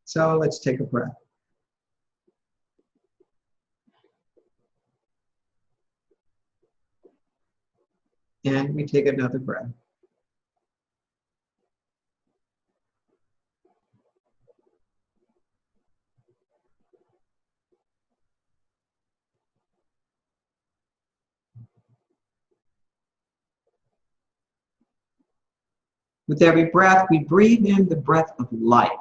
So let's take a breath. And we take another breath. With every breath, we breathe in the breath of life.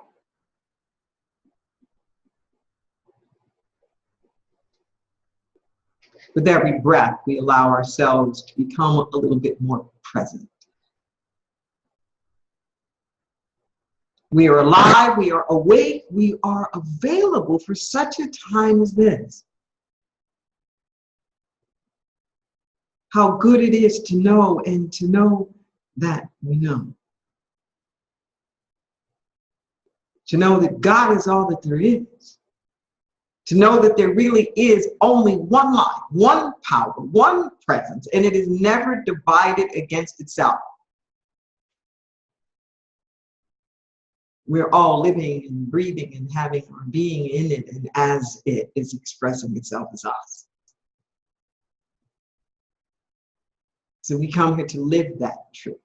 With every breath, we allow ourselves to become a little bit more present. We are alive, we are awake, we are available for such a time as this. How good it is to know, and to know that we know. To know that God is all that there is. To know that there really is only one life, one power, one presence, and it is never divided against itself. We're all living and breathing and having our being in it, and as it is expressing itself as us. So we come here to live that truth.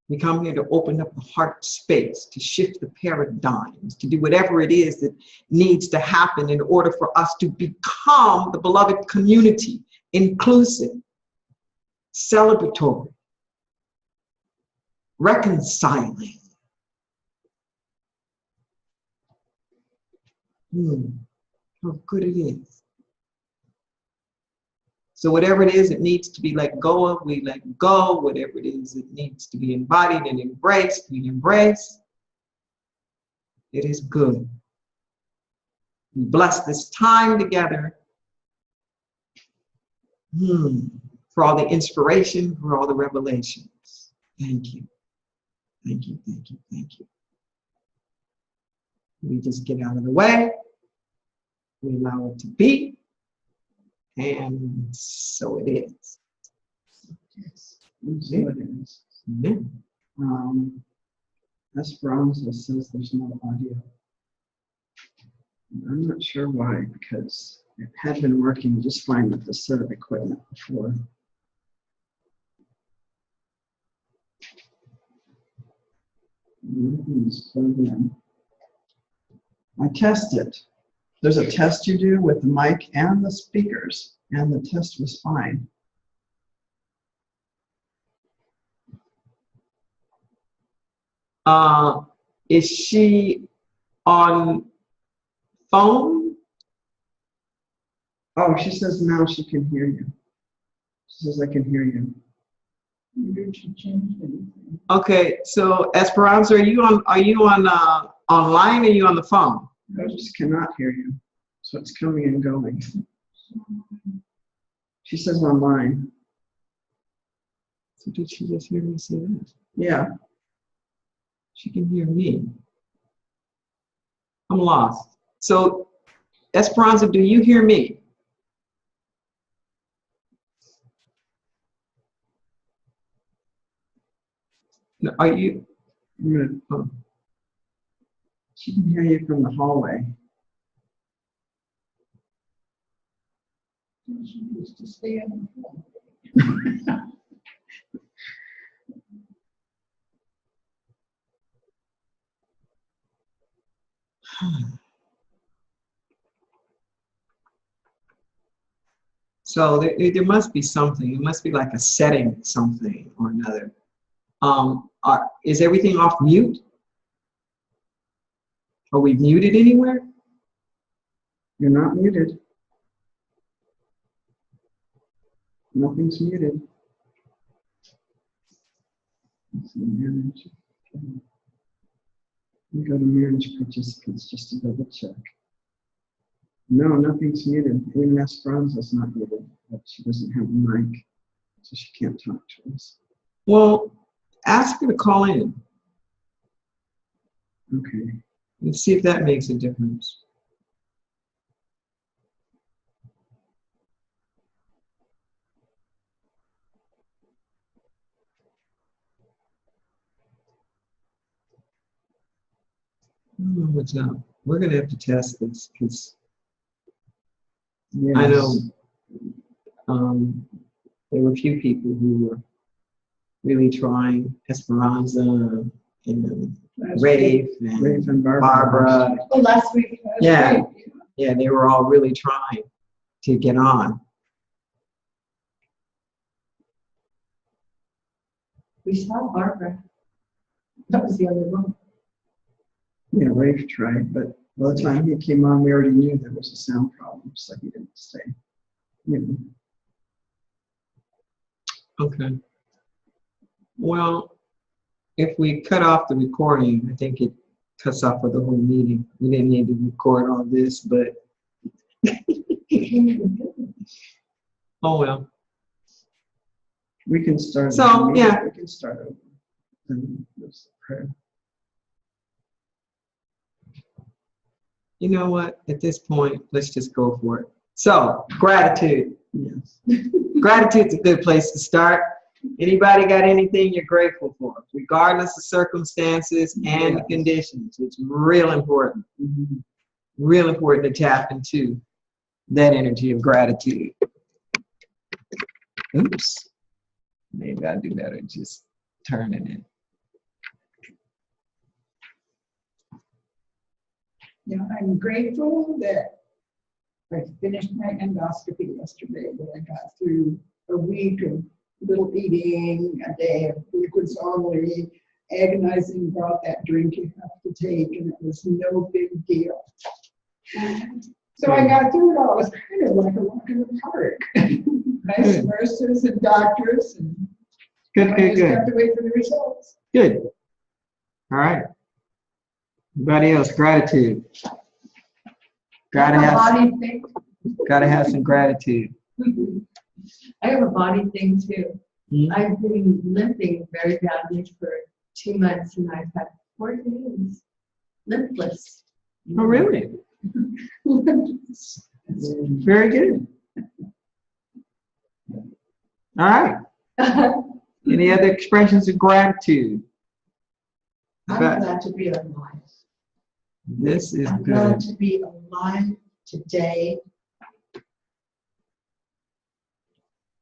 We come here to open up the heart space, to shift the paradigms, to do whatever it is that needs to happen in order for us to become the beloved community, inclusive, celebratory, reconciling. How good it is. So whatever it is that needs to be let go of, we let go. Whatever it is that needs to be embodied and embraced, we embrace. It is good. We bless this time together. For all the inspiration, for all the revelations. Thank you. Thank you, thank you, thank you. We just get out of the way. We allow it to be. And so it is. Yes. And so it is. Esperanza says there's no audio. I'm not sure why, because it had been working just fine with this set of equipment before. Nothing's plugged in. I tested. There's a test you do with the mic and the speakers, and the test was fine. Is she on phone? Oh, she says now she can hear you. She says I can hear you. Maybe she changed anything. Okay, so Esperanza, are you on online or are you on the phone? I just cannot hear you. So it's coming and going. She says online. So did she just hear me say that? Yeah. She can hear me. I'm lost. So Esperanza, do you hear me? No, are you? Oh. She can hear you from the hallway. She used to stay on the phone. So there must be something. It must be like a setting, something or another. Is everything off mute? Are we muted anywhere? You're not muted. Nothing's muted. Let's see, manage. We go to manage participants just to double check. No, nothing's muted. Even Esperanza's not muted, but she doesn't have a mic, so she can't talk to us. Well, ask her to call in. Okay. And see if that makes a difference. don't know what's up. We're going to have to test this because Yes. I know there were a few people who were really trying. Esperanza and Rev and Barbara. Oh, last week. Yeah. Great. Yeah, they were all really trying to get on. We saw Barbara. That was the other one. Yeah, Rafe tried, but by the time he came on, we already knew there was a sound problem, so he didn't stay. You know. Okay. Well, if we cut off the recording, I think it cuts off for the whole meeting. We didn't need to record all this, but oh well. We can start. So, yeah. We can start over. And there's the prayer. You know what? At this point, let's just go for it. So, gratitude. Yes. Gratitude's a good place to start. Anybody got anything you're grateful for, regardless of circumstances and Yes. conditions? It's real important. Mm-hmm. Real important to tap into that energy of gratitude. Oops. Maybe I'll do better just turning it. Yeah, I'm grateful that I finished my endoscopy yesterday, that I got through a week of little eating, a day of liquids only, agonizing about that drink you have to take, and it was no big deal. So I got through it all. It was kind of like a walk in the park. Nice nurses and doctors, and Good, I good, just good. have to wait for the results. Good. All right. Anybody else? Gratitude. Gotta I have a have, body thing. gotta have some gratitude. I have a body thing too. Hmm? I've been limping very badly for 2 months, and I've had 4 days limpless. Oh, really? Limpless. Very good. All right. Any other expressions of gratitude? I'm But glad to be alive. this is I'm glad good. to be alive today.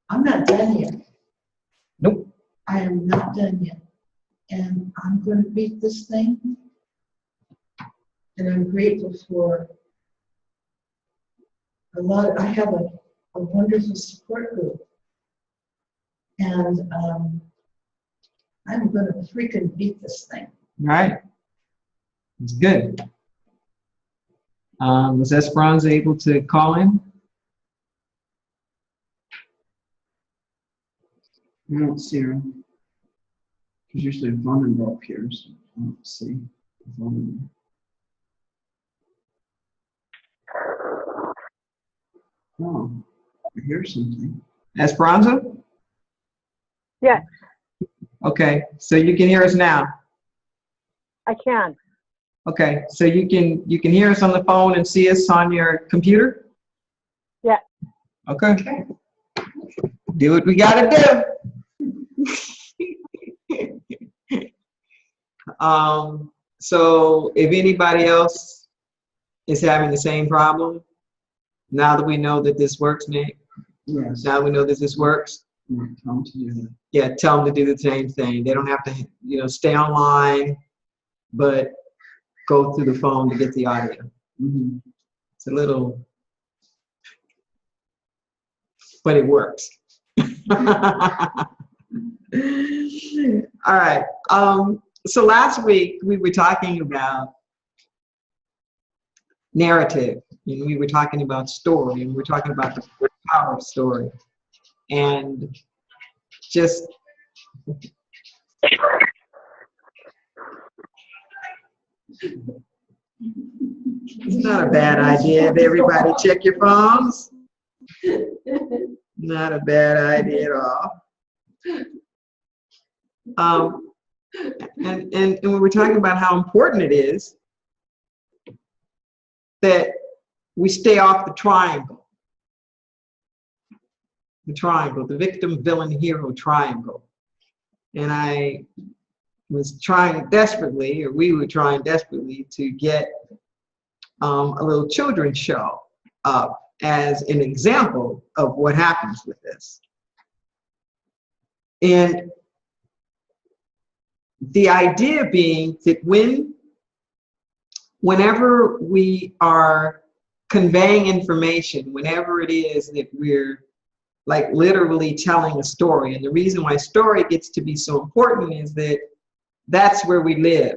I'm not done yet. Nope. I am not done yet. And I'm going to beat this thing. And I'm grateful for a lot. I have a wonderful support group. And I'm going to freaking beat this thing. All right. It's good. Was Esperanza able to call in? I don't see her. There's usually a phone number up here, so I don't see the phone number. Oh, I hear something. Esperanza? Yes, Okay, so you can hear us now. I can. Okay, so you can hear us on the phone and see us on your computer? Yeah. Okay. Do what we gotta do. So if anybody else is having the same problem, now that we know that this works, Nick, Yes. now we know that this works, Yeah, tell them to do that. yeah, tell them to do the same thing. They don't have to, stay online, but go through the phone to get the audio. Mm-hmm. It's a little, but it works. All right. So last week we were talking about narrative, and we were talking about story, and we were talking about the power of story, and just it's not a bad idea if everybody check your phones. Not a bad idea at all. And we were talking about how important it is that we stay off the triangle. The triangle, the victim, villain, hero triangle. And I was trying desperately, or we were trying desperately to get a little children's show up as an example of what happens with this. And the idea being that whenever we are conveying information, whenever it is that we're like literally telling a story, and the reason why story gets to be so important is that that's where we live.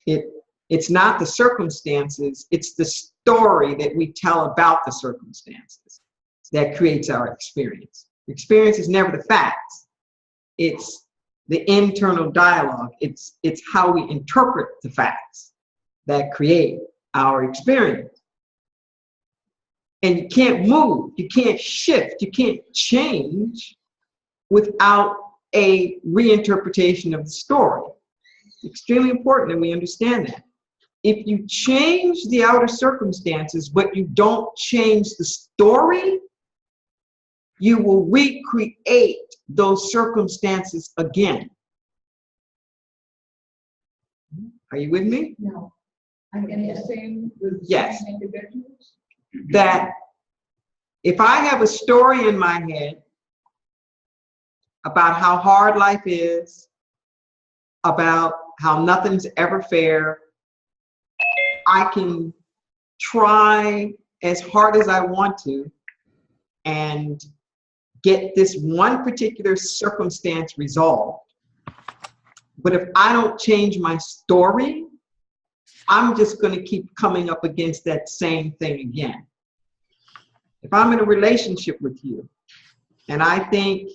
It's not the circumstances, it's the story that we tell about the circumstances that creates our experience. The experience is never the facts. It's the internal dialogue. It's how we interpret the facts that create our experience. And you can't move, you can't shift, you can't change without a reinterpretation of the story. It's extremely important that we understand that. If you change the outer circumstances, but you don't change the story, you will recreate those circumstances again. Are you with me? No. I'm getting the same with the Yes. same individuals. That if I have a story in my head about how hard life is, about how nothing's ever fair, I can try as hard as I want to and get this one particular circumstance resolved. But if I don't change my story, I'm just going to keep coming up against that same thing again. If I'm in a relationship with you and I think,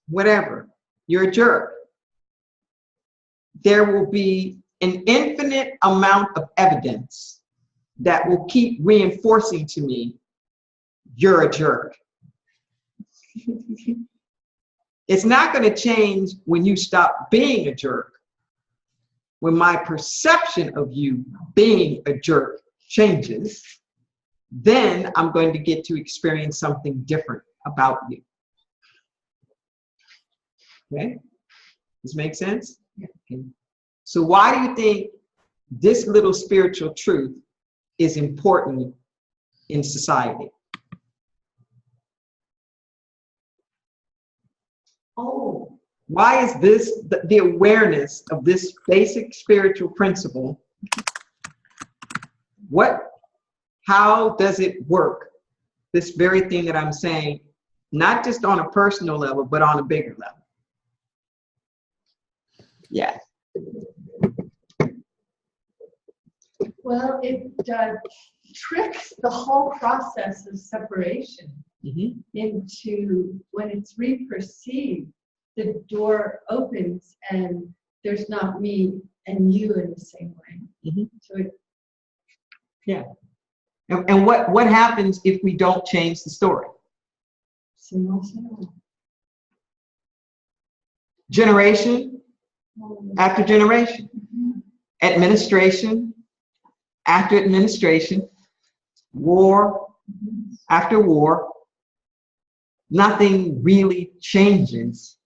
whatever, you're a jerk, there will be an infinite amount of evidence that will keep reinforcing to me, you're a jerk. It's not going to change when you stop being a jerk. When my perception of you being a jerk changes, then I'm going to get to experience something different about you. Okay? This make sense? Yeah. Okay. So why do you think this little spiritual truth is important in society? Oh, Why is this, the awareness of this basic spiritual principle, how does it work? This very thing that I'm saying, not just on a personal level, but on a bigger level. Yeah. well, it tricks the whole process of separation Mm-hmm. into, when it's reperceived, the door opens and there's not me and you in the same way. Mm-hmm. So it, Yeah. And what happens if we don't change the story? similar. Generation after generation, administration after administration, war after war, nothing really changes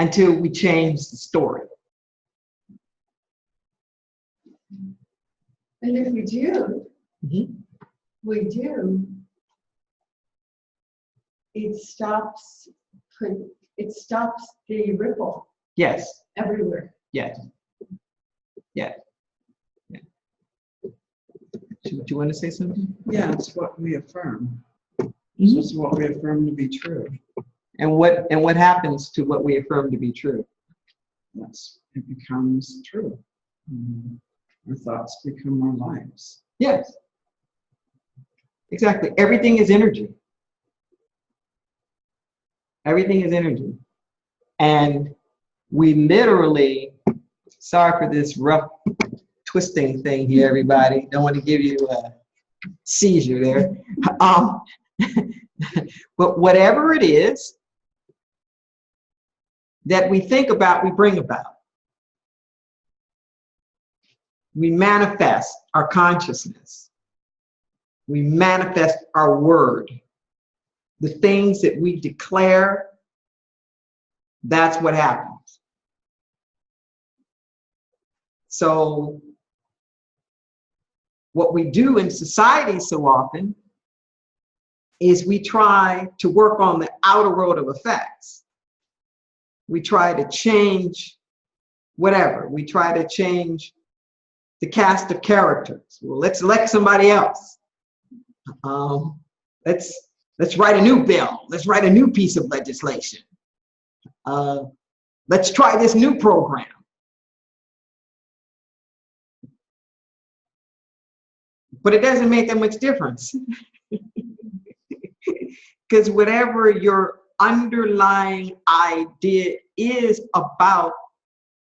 until we change the story. And if we do, Mm-hmm. it stops the ripple Yes, everywhere. yes, yes. Yeah. Do you want to say something? Yeah, it's what we affirm. Mm-hmm. It's what we affirm to be true. And what happens to what we affirm to be true? It becomes true. Our thoughts become our lives. Yes. Exactly. Everything is energy. Everything is energy. And we literally, sorry for this rough twisting thing here, everybody. Don't want to give you a seizure there. But whatever it is that we think about, we bring about. We manifest our consciousness. We manifest our word. The things that we declare, that's what happens. So what we do in society so often is we try to work on the outer world of effects. We try to change whatever. We try to change the cast of characters. Well, let's elect somebody else. Let's write a new bill. Let's write a new piece of legislation. Let's try this new program. But it doesn't make that much difference. Because whatever your underlying idea is about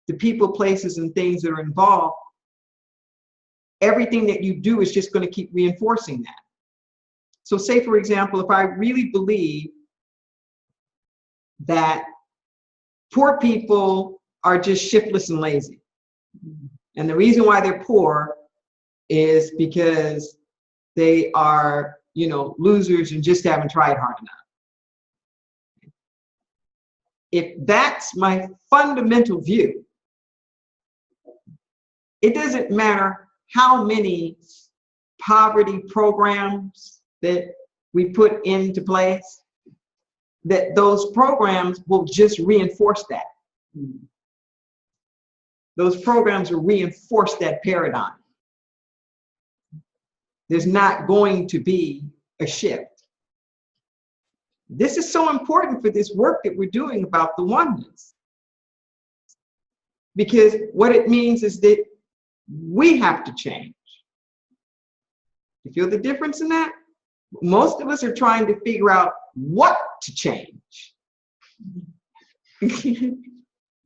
the people, places, and things that are involved, everything that you do is just going to keep reinforcing that. So say, for example, if I really believe that poor people are just shiftless and lazy, and the reason why they're poor is because they are, you know, losers and just haven't tried hard enough. If that's my fundamental view, it doesn't matter how many poverty programs that we put into place, that those programs will just reinforce that. Those programs will reinforce that paradigm. There's not going to be a shift. This is so important for this work that we're doing about the oneness. Because what it means is that we have to change. You feel the difference in that? Most of us are trying to figure out what to change.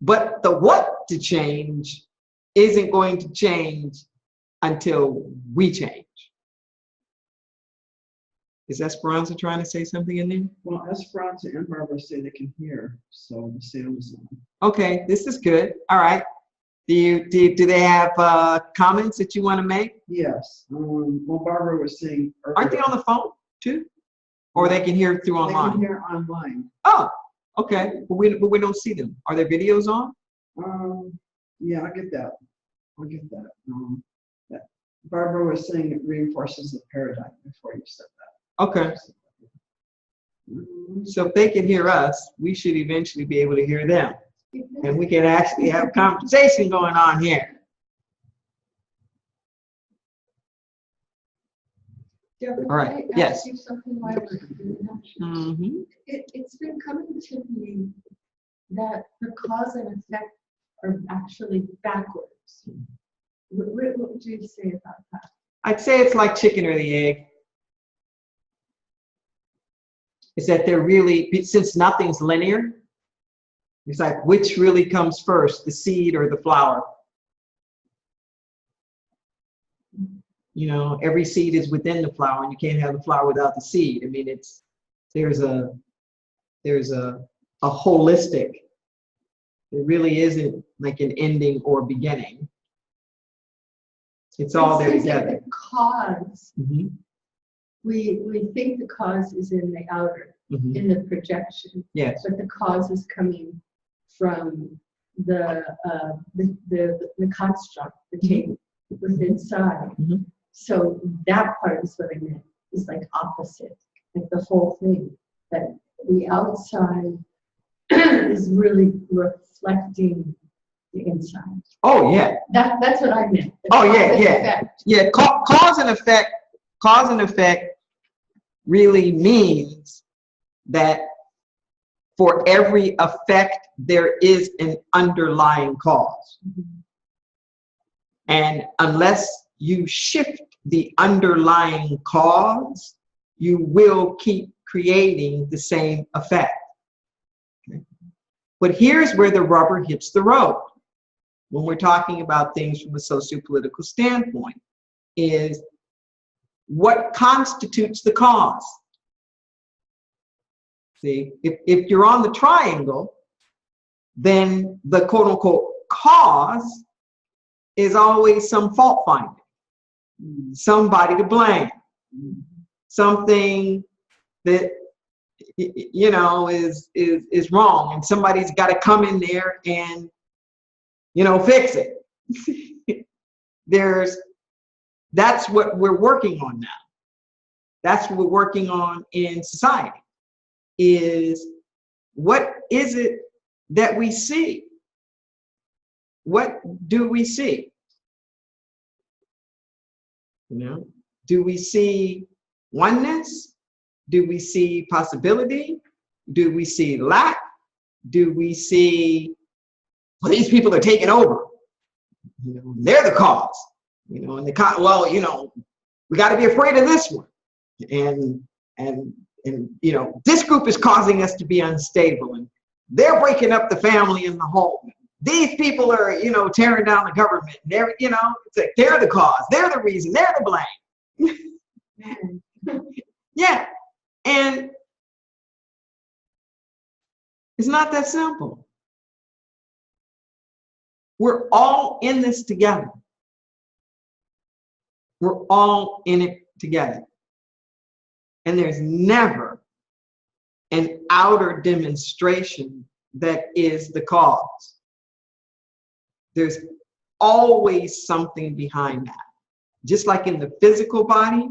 But the what to change isn't going to change until we change. Is Esperanza trying to say something in there? Well, Esperanza and Barbara say they can hear, so the sound is on. Okay, this is good. All right. Do they have comments that you want to make? Yes. Well, Barbara was saying earlier, Aren't they on the phone too? Or they can hear through they online? can hear online. Oh, okay. But we don't see them. Are there videos on? Yeah, I get that. I'll get that. Barbara was saying it reinforces the paradigm before you said that. Okay. So if they can hear us, we should eventually be able to hear them. And we can actually have conversation going on here. Deborah, All right, can I yes. ask you something while we're doing that? Mm-hmm. It's been coming to me that the cause and effect are actually backwards. What would you say about that? I'd say it's like chicken or the egg. Is that they're really, since nothing's linear, it's like which really comes first, the seed or the flower? You know, every seed is within the flower, and you can't have the flower without the seed. I mean, there's a holistic. It really isn't like an ending or beginning. It's all there together. The cause, Mm-hmm. we think the cause is in the outer, Mm-hmm. in the projection, Yes. but the cause is coming from the construct, the cave within inside. Mm-hmm. So that part is what I meant, is like opposite, like the whole thing, that the outside is really reflecting the inside. Oh yeah. That's what I meant. The Oh yeah, cause and yeah, effect. yeah. Cause and effect. Cause and effect really means that for every effect there is an underlying cause, and unless you shift the underlying cause, you will keep creating the same effect. Okay. But here's where the rubber hits the road when we're talking about things from a socio-political standpoint, is what constitutes the cause. See, if you're on the triangle, then the quote-unquote cause is always some fault finding, somebody to blame, something that you know is wrong, and somebody's got to come in there and fix it. that's what we're working on now. That's what we're working on in society, is what is it that we see? What do we see? You know, do we see oneness? Do we see possibility? Do we see lack? Do we see, well, these people are taking over? You know, they're the cause. You know, and well, you know, we got to be afraid of this one, and you know, this group is causing us to be unstable, and they're breaking up the family and the home. These people are, you know, tearing down the government. They're, you know, it's like they're the cause. They're the reason. They're the blame. Yeah, and it's not that simple. We're all in this together. We're all in it together. And there's never an outer demonstration that is the cause. There's always something behind that. Just like in the physical body,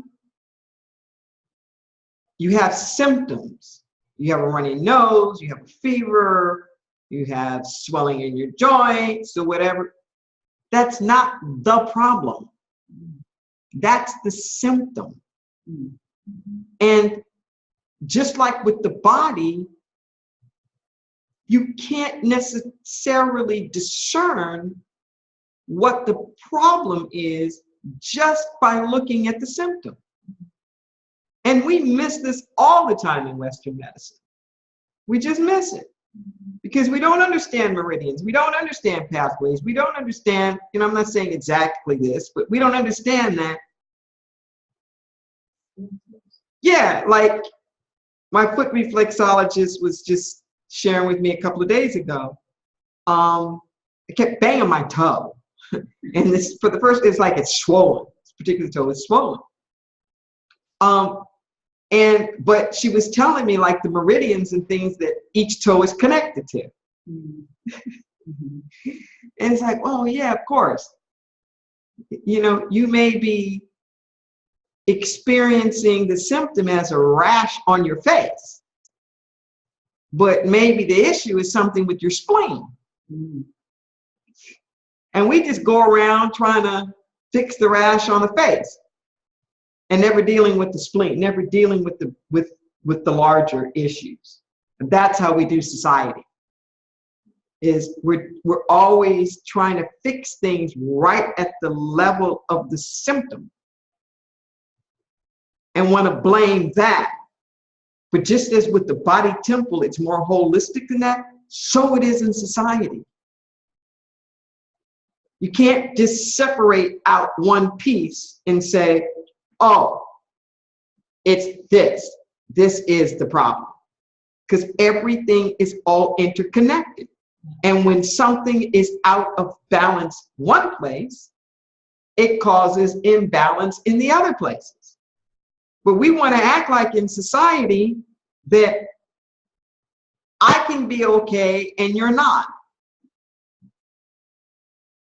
you have symptoms. You have a runny nose, you have a fever, you have swelling in your joints or whatever. That's not the problem. That's the symptom. And just like with the body, you can't necessarily discern what the problem is just by looking at the symptom. And we miss this all the time in Western medicine. We just miss it because we don't understand meridians. We don't understand pathways. We don't understand, you know, I'm not saying exactly this, but we don't understand that. Yeah, like my foot reflexologist was just sharing with me a couple of days ago. I kept banging my toe. And this, for the first, it's like it's swollen. This particular toe is swollen. But she was telling me like the meridians and things that each toe is connected to. And it's like, oh yeah, of course. You know, you may be experiencing the symptom as a rash on your face, but maybe the issue is something with your spleen. And we just go around trying to fix the rash on the face and never dealing with the spleen, never dealing with the larger issues. And that's how we do society. Is we're always trying to fix things right at the level of the symptom and want to blame that. But just as with the body temple, it's more holistic than that, so it is in society. You can't just separate out one piece and say, oh, it's this. This is the problem. Because everything is all interconnected. And when something is out of balance one place, it causes imbalance in the other places. But we want to act like in society that I can be okay and you're not.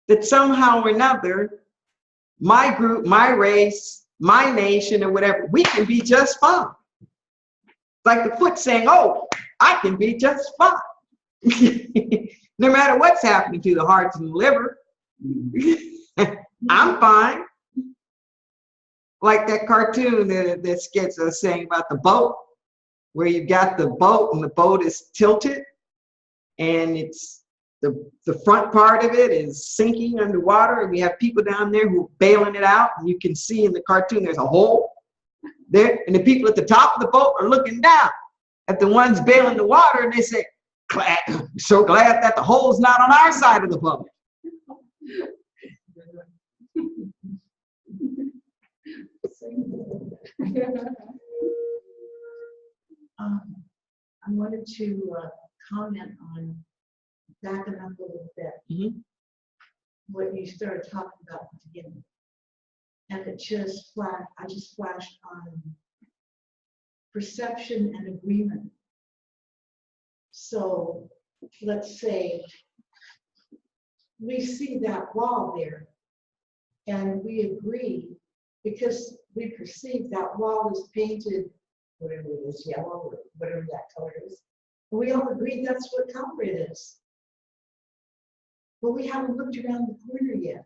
That somehow or another, my group, my race, my nation, or whatever, we can be just fine. Like the foot saying, oh, I can be just fine. No matter what's happening to the heart and the liver, I'm fine. Like that cartoon that sketch I was saying about the boat, where you got the boat and the boat is tilted and it's the front part of it is sinking underwater, and we have people down there who are bailing it out, and you can see in the cartoon there's a hole there, and the people at the top of the boat are looking down at the ones bailing the water, and they say, so glad that the hole's not on our side of the boat. I wanted to comment on backing up a little bit, what you started talking about at the beginning. And it just I just flashed on perception and agreement. So let's say we see that wall there, and we agree, because we perceive that wall is painted, whatever it is, yellow or whatever that color is. We all agree that's what color it is. But we haven't looked around the corner yet.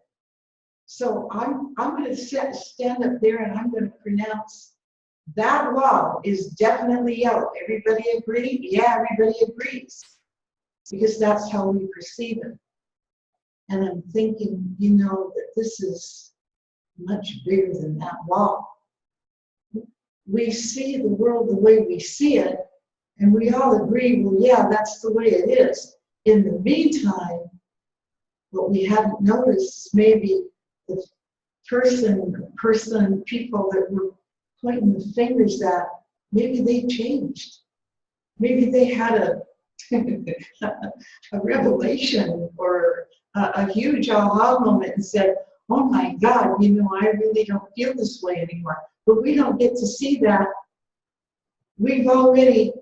So I'm going to stand up there and I'm going to pronounce that wall is definitely yellow. Everybody agree? Yeah, everybody agrees. Because that's how we perceive it. And I'm thinking, you know, that this is much bigger than that wall. We see the world the way we see it, and we all agree, well, yeah, that's the way it is. In the meantime, what we haven't noticed is maybe the people that we're pointing the fingers at, maybe they changed. Maybe they had a revelation or a huge aha moment and said, oh my God, you know, I really don't feel this way anymore. But we don't get to see that. We've already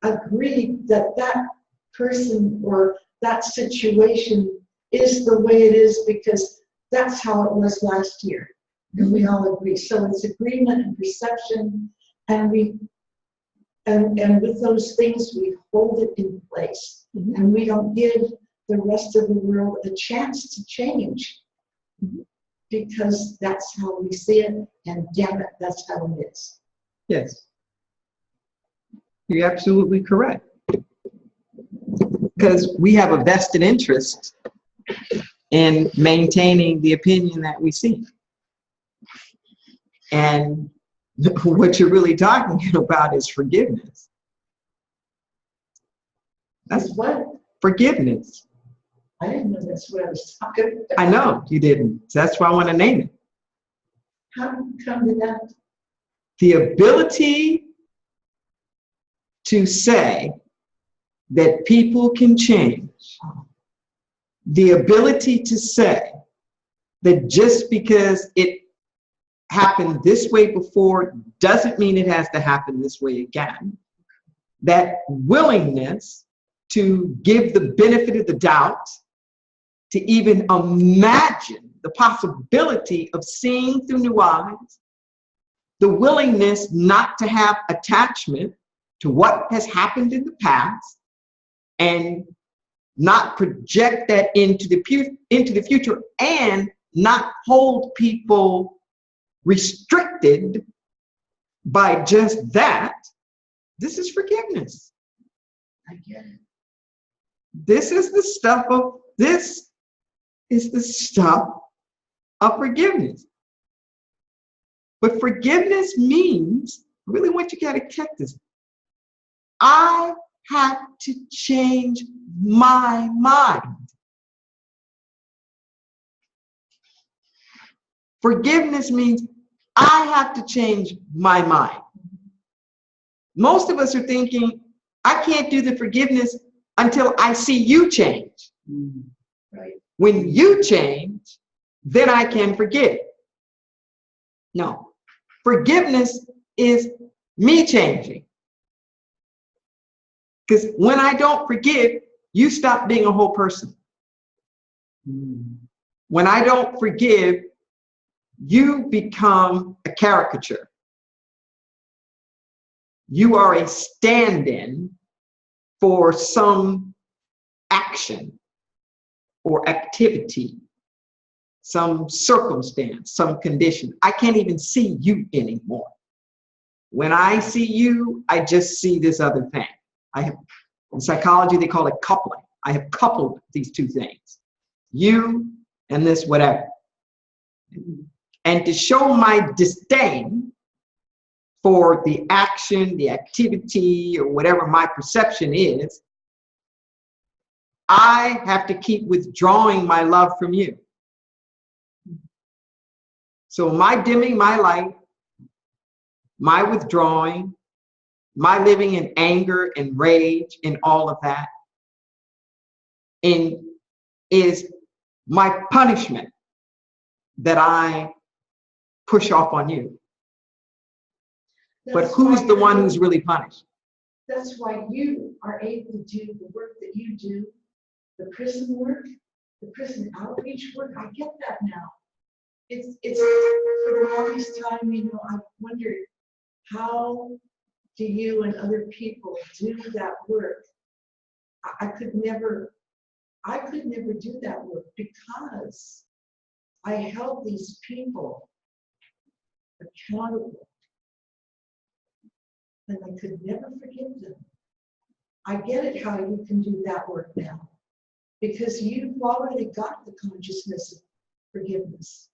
agreed that that person or that situation is the way it is because that's how it was last year. And we all agree. So it's agreement and perception, and and with those things we hold it in place. And we don't give the rest of the world a chance to change. Because that's how we see it, and damn it, that's how it is. Yes. You're absolutely correct. Because we have a vested interest in maintaining the opinion that we see. And what you're really talking about is forgiveness. That's what? Forgiveness. I didn't know that's what I was talking about. I know you didn't. So that's why I want to name it. How come to that? The ability to say that people can change. The ability to say that just because it happened this way before doesn't mean it has to happen this way again. That willingness to give the benefit of the doubt, to even imagine the possibility of seeing through new eyes, the willingness not to have attachment to what has happened in the past, and not project that into the future, and not hold people restricted by just that. This is forgiveness. I get it. This is the stuff of forgiveness. But forgiveness means, I really want you to catch this, I have to change my mind. Forgiveness means I have to change my mind. Most of us are thinking, I can't do the forgiveness until I see you change. Right. When you change, then I can forgive. No. Forgiveness is me changing. Because when I don't forgive, you stop being a whole person. When I don't forgive, you become a caricature. You are a stand-in for some action or activity, some circumstance, some condition. I can't even see you anymore. When I see you, I just see this other thing. In psychology, they call it coupling. I have coupled these two things, you and this whatever. And to show my disdain for the action, the activity, or whatever my perception is, I have to keep withdrawing my love from you. So my dimming my light, my withdrawing, my living in anger and rage and all of that, is my punishment that I push off on you. But who's the one who's really punished? That's why you are able to do the work that you do, the prison work, the prison outreach work. I get that now. it's for the longest time, you know, I wondered, how do you and other people do that work? I could never do that work because I held these people accountable, and I could never forgive them. I get it how you can do that work now, because you've already got the consciousness of forgiveness.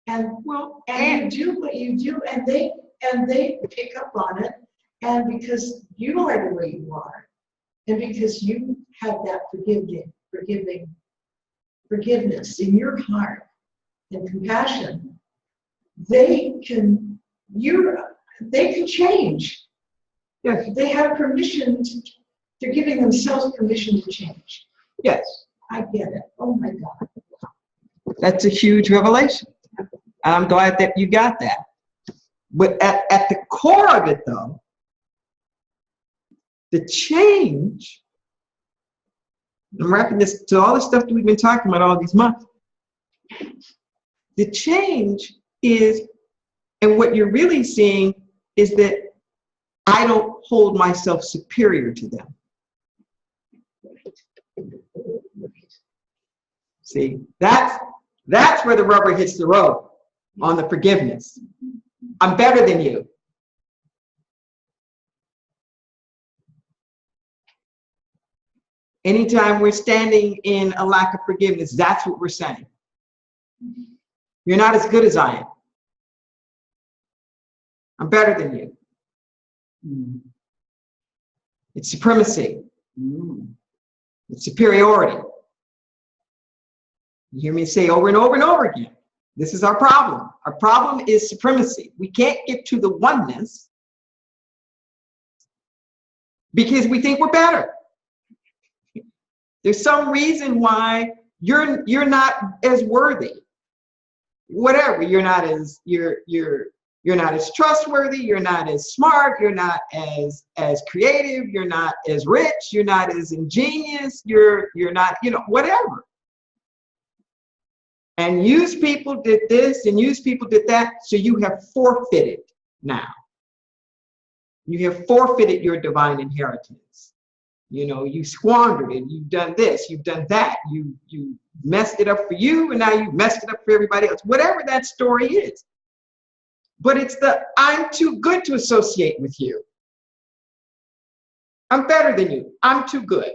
And you do what you do, and they pick up on it, and because you are the way you are, and because you have that forgiveness in your heart and compassion, they can change. Yes. They have permission they're giving themselves permission to change. Yes. I get it. Oh my God. That's a huge revelation. I'm glad that you got that. But at the core of it, though, the change, I'm wrapping this to all the stuff that we've been talking about all these months. The change is, and what you're really seeing is that I don't hold myself superior to them. See, that's where the rubber hits the road on the forgiveness. I'm better than you. Anytime we're standing in a lack of forgiveness, that's what we're saying. You're not as good as I am. I'm better than you. It's supremacy. It's superiority. You hear me say over and over and over again, this is our problem. Our problem is supremacy. We can't get to the oneness because we think we're better. There's some reason why you're not as worthy. Whatever, you're not as trustworthy, you're not as smart, you're not as creative, you're not as rich, you're not as ingenious, you're not, whatever. And used people did this and used people did that, so you have forfeited now. You have forfeited your divine inheritance. You squandered it, you've done this, you've done that, you messed it up for you, and now you've messed it up for everybody else, whatever that story is. But it's I'm too good to associate with you. I'm better than you. I'm too good.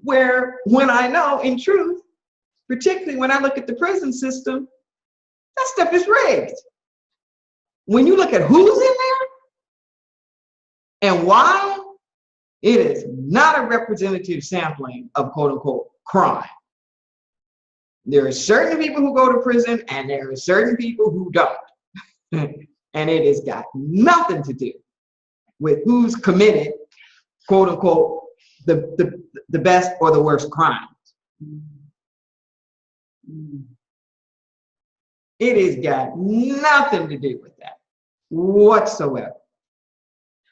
Where when I know in truth, particularly when I look at the prison system, that stuff is rigged. When you look at who's in there and why, it is not a representative sampling of quote unquote crime. There are certain people who go to prison and there are certain people who don't. And it has got nothing to do with who's committed, quote unquote, the best or the worst crimes. It has got nothing to do with that whatsoever,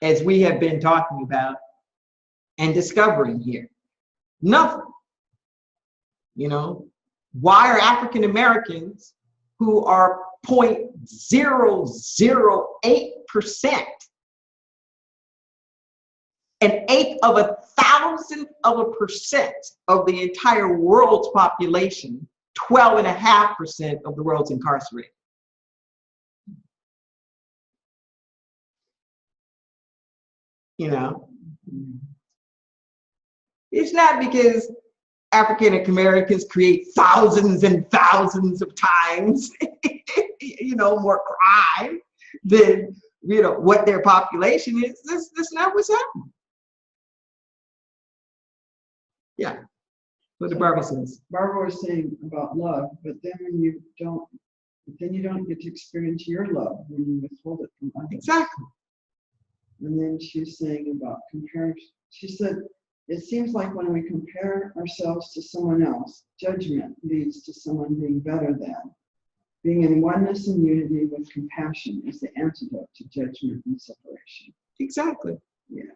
as we have been talking about and discovering here. Nothing. Why are African Americans, who are 0.008%, an eighth of 1,000% of the entire world's population, 12.5% of the world's incarcerated? It's not because African Americans create thousands and thousands of times, more crime than, what their population is. That's not what's happening. Yeah. What did Barbara says? Barbara was saying about love, but then you don't get to experience your love when you withhold it from others. Exactly. And then she's saying about comparison. She said, it seems like when we compare ourselves to someone else, judgment leads to someone being better than. Being in oneness and unity with compassion is the antidote to judgment and separation. Exactly. Yeah.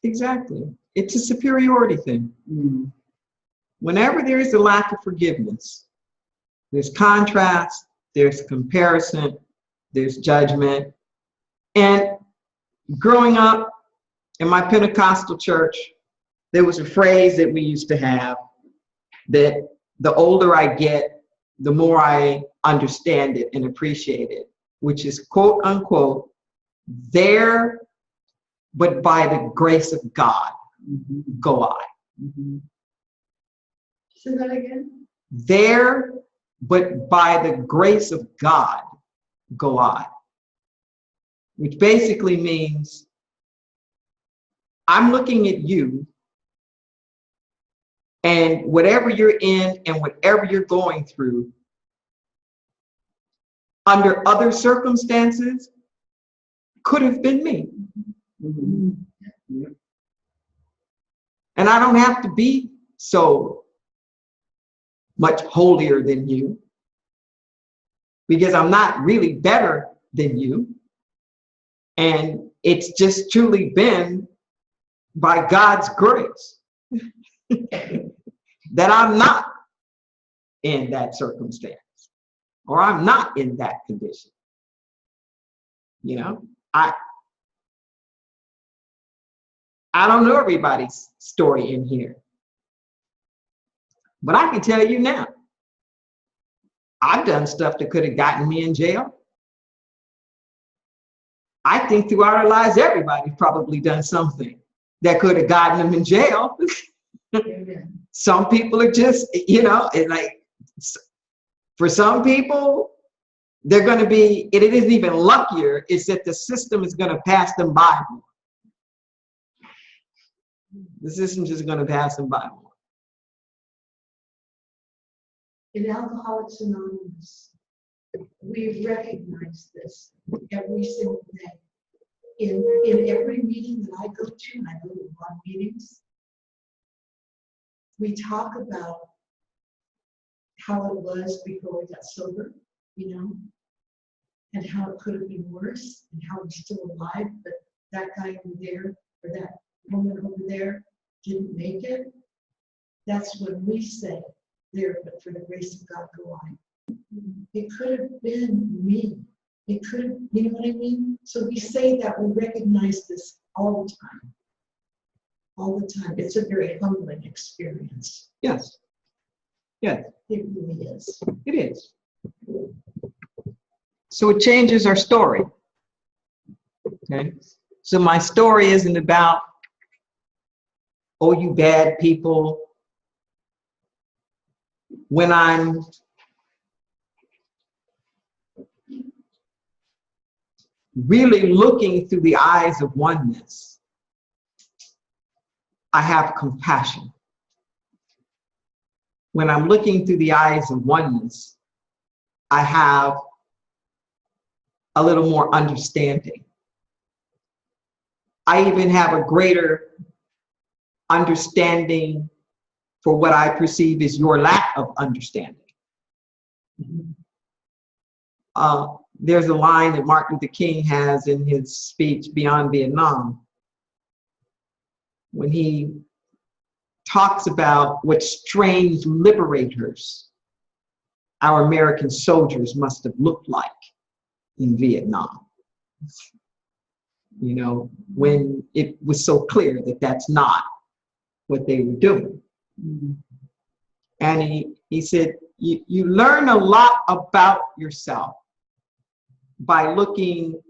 Exactly. It's a superiority thing. Mm. Whenever there is a lack of forgiveness, there's contrast, there's comparison, there's judgment. And growing up in my Pentecostal church, there was a phrase that we used to have that the older I get, the more I understand it and appreciate it, which is quote unquote, there, but by the grace of God, go I. Mm-hmm. Say that again? There, but by the grace of God, go I. Which basically means I'm looking at you, and whatever you're in and whatever you're going through, under other circumstances, could have been me. Mm-hmm. Yeah. And I don't have to be so much holier than you, because I'm not really better than you. And it's just truly been by God's grace that I'm not in that circumstance, or I'm not in that condition. You know, I don't know everybody's story in here, but I can tell you now, I've done stuff that could have gotten me in jail. I think throughout our lives, everybody's probably done something that could have gotten them in jail. Amen. Some people are just, you know, it like, for some people, they're going to be, it isn't even luckier, it's that the system is going to pass them by more. The system's just going to pass them by more. In Alcoholics Anonymous, we recognize this every single day. In every meeting that I go to, and I go to a lot of meetings, we talk about how it was before we got sober, you know, and how it could have been worse, and how we're still alive, but that guy over there, or that woman over there, didn't make it. That's when we say, there, but for the grace of God, go I. It could have been me. It could have, you know what I mean? So we say that, we recognize this all the time. All the time. It's a very humbling experience. Yes. Yes, It really is. it is. So it changes our story. Okay. So my story isn't about, oh, you bad people. When I'm really looking through the eyes of oneness, I have compassion. When I'm looking through the eyes of oneness, I have a little more understanding. I even have a greater understanding for what I perceive as your lack of understanding. There's a line that Martin Luther King has in his speech Beyond Vietnam, when he talks about what strange liberators our American soldiers must have looked like in Vietnam. You know, when it was so clear that that's not what they were doing. And he said, you learn a lot about yourself by looking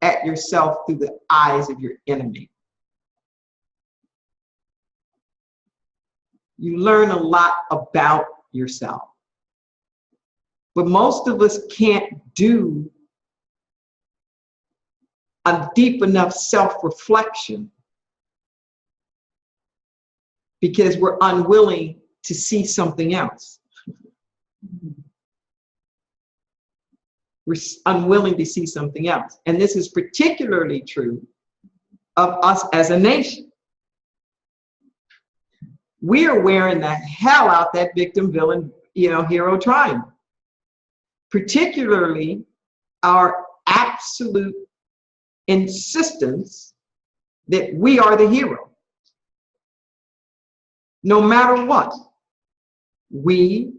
at yourself through the eyes of your enemy. You learn a lot about yourself. But most of us can't do a deep enough self-reflection because we're unwilling to see something else. We're unwilling to see something else. And this is particularly true of us as a nation. We are wearing the hell out that victim, villain, hero triangle. Particularly our absolute insistence that we are the hero. No matter what, we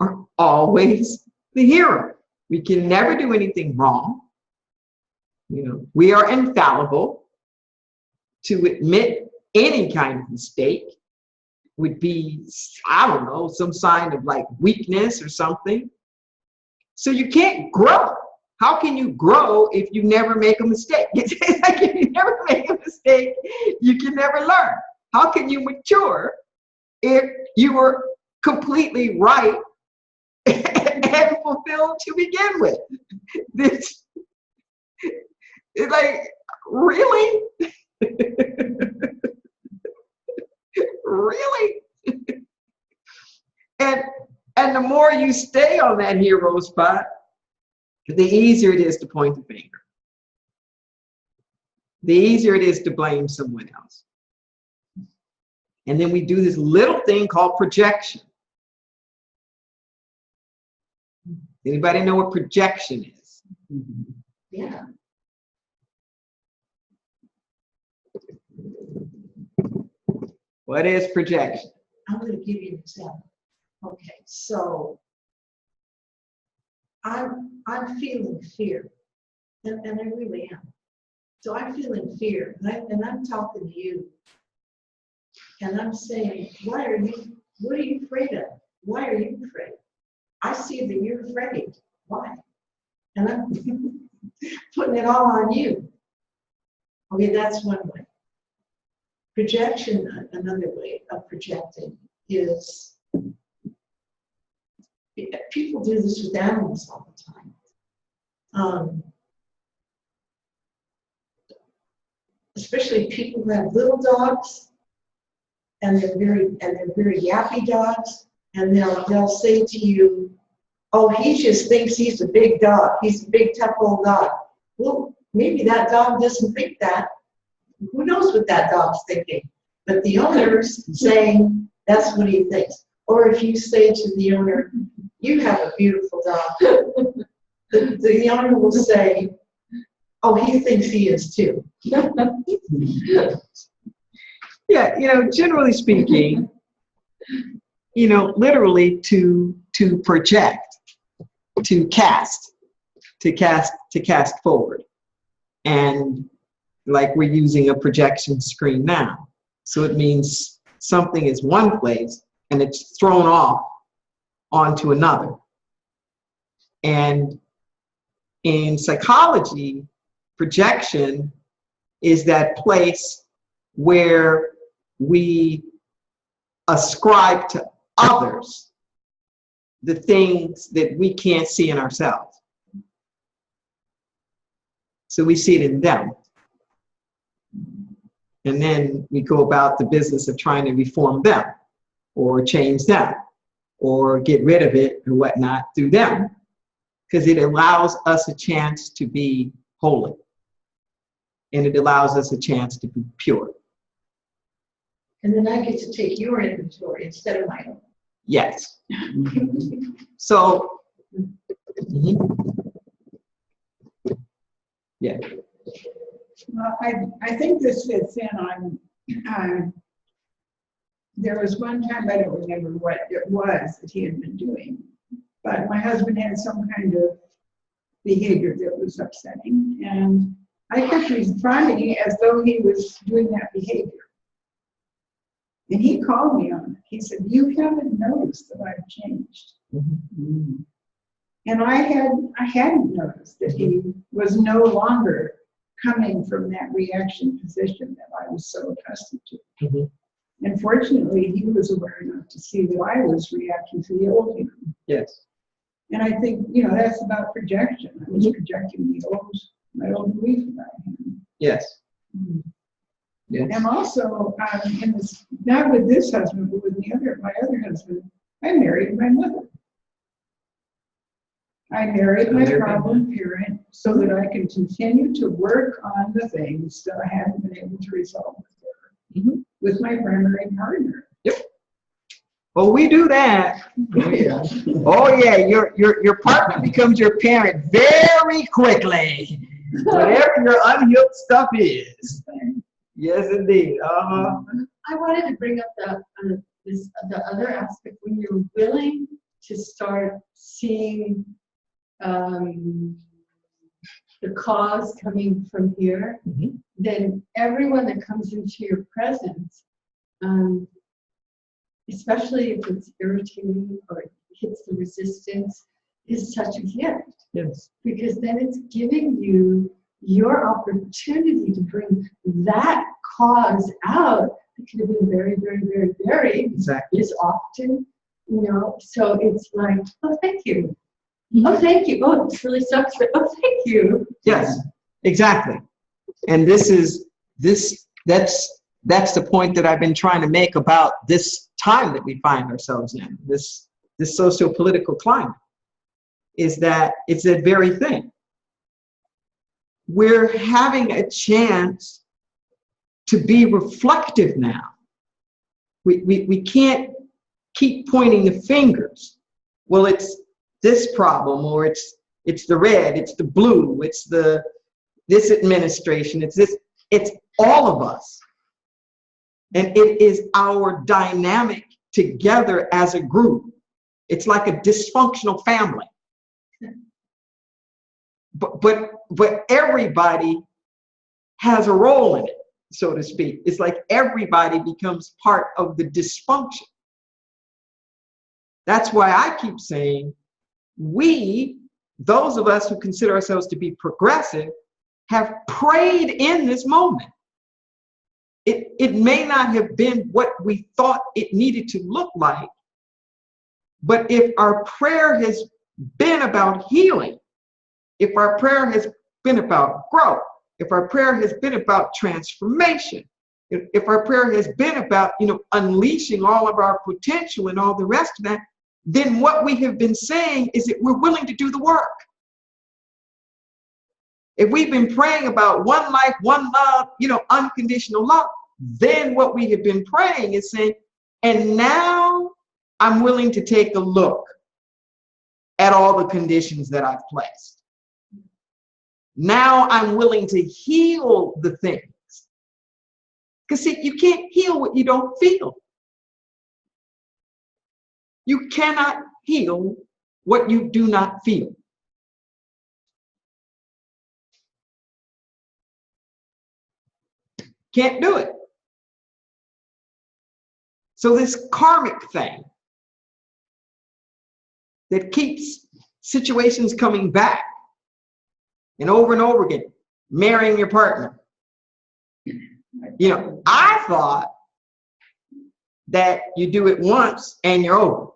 are always the hero. We can never do anything wrong. You know, we are infallible. To admit any kind of mistake would be, I don't know, some sign of like weakness or something. So you can't grow. How can you grow if you never make a mistake? It's like if you never make a mistake, you can never learn. How can you mature if you were completely right and fulfilled to begin with? This, it's like, really? Really? And the more you stay on that hero spot, the easier it is to point the finger. The easier it is to blame someone else. And then we do this little thing called projection. Anybody know what projection is? Yeah. What is projection? I'm going to give you an example. Okay, so I'm feeling fear, and I really am. So I'm feeling fear, and I'm talking to you, and I'm saying, what are you afraid of? Why are you afraid? I see that you're afraid. Why? And I'm putting it all on you. Okay, that's one way. Projection, another way of projecting is, people do this with animals all the time. Especially people who have little dogs, and they're very yappy dogs, and they'll say to you, "Oh, he just thinks he's a big dog. He's a big tough old dog." Well, maybe that dog doesn't think that. Who knows what that dog's thinking? But the owner's saying that's what he thinks. Or if you say to the owner, "You have a beautiful dog," the owner will say, "Oh, he thinks he is too." Yeah, you know, generally speaking, you know, literally to project, to cast forward. And like we're using a projection screen now. So it means something is one place and it's thrown off onto another. And in psychology, projection is that place where we ascribe to others the things that we can't see in ourselves. So we see it in them. And then we go about the business of trying to reform them or change them or get rid of it or whatnot through them, because it allows us a chance to be holy. And it allows us a chance to be pure. And then I get to take your inventory instead of my own. Yes. So, yeah. Well, I think this fits in on, there was one time, I don't remember what it was that he had been doing, but my husband had some kind of behavior that was upsetting, and I kept responding as though he was doing that behavior. And he called me on it. He said, "You haven't noticed that I've changed." Mm-hmm. And I hadn't noticed that he was no longer coming from that reaction position that I was so accustomed to. Mm-hmm. And fortunately, he was aware enough to see that I was reacting to the old him. Yes. And I think, you know, that's about projection. I was projecting my old belief about him. Yes. Mm-hmm. Yes. And also, in this, not with this husband, but with my other husband, I married my mother. I married my problem parent so that I can continue to work on the things that I haven't been able to resolve with her, with my primary partner. Yep. Well, we do that. Oh yeah. Oh yeah. Your partner becomes your parent very quickly. Whatever your unhealed stuff is. Yes, indeed. I wanted to bring up the other aspect when you're willing to start seeing the cause coming from here, then everyone that comes into your presence, especially if it's irritating or hits the resistance, is such a gift. Yes. Because then it's giving you your opportunity to bring that cause out. It could have been very, very, very, very, Exactly. is often, you know, so it's like, oh, thank you. Oh, thank you. Oh, this really sucks, but oh, thank you. Yes, exactly. And that's the point that I've been trying to make about this time that we find ourselves in, this socio-political climate, is that it's that very thing. We're having a chance to be reflective now. We can't keep pointing the fingers. Well, it's this problem, or it's the red, it's the blue, it's this administration, it's all of us. And it is our dynamic together as a group. It's like a dysfunctional family. But everybody has a role in it, so to speak. It's like everybody becomes part of the dysfunction. That's why I keep saying those of us who consider ourselves to be progressive, have prayed in this moment. It may not have been what we thought it needed to look like, but if our prayer has been about healing, if our prayer has been about growth, if our prayer has been about transformation, if our prayer has been about, unleashing all of our potential and all the rest of that, then what we have been saying is that we're willing to do the work. If we've been praying about one life, one love, unconditional love, then what we have been praying is saying, and now I'm willing to take a look at all the conditions that I've placed. Now I'm willing to heal the things. Because see, you can't heal what you don't feel. You cannot heal what you do not feel. Can't do it. So this karmic thing that keeps situations coming back and over again, marrying your partner. I thought that you do it once and you're over.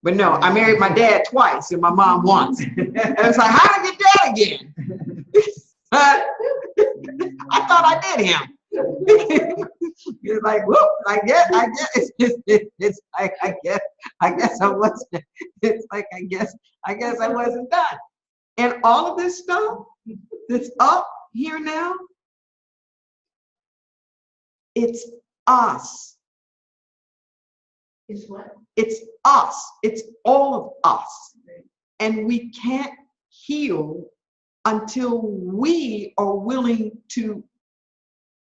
But no, I married my dad twice and my mom once. And it's like, how did I get that again? I thought I did him. It's like, whoop, I guess I wasn't. It's like, I guess I wasn't done. And all of this stuff that's up here now, it's us. It's what? It's us. It's all of us. And we can't heal until we are willing to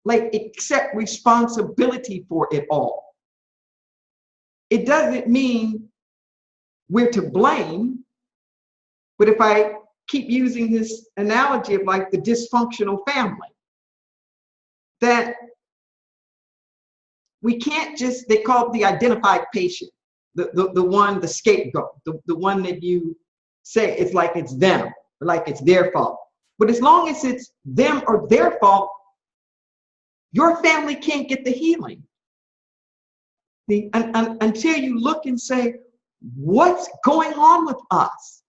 accept responsibility for it all. It doesn't mean we're to blame, but if I keep using this analogy of the dysfunctional family, that we can't just, they call it the identified patient, the scapegoat, the one that you say it's like it's them, or like it's their fault. But as long as it's them or their fault, your family can't get the healing. Until you look and say, what's going on with us?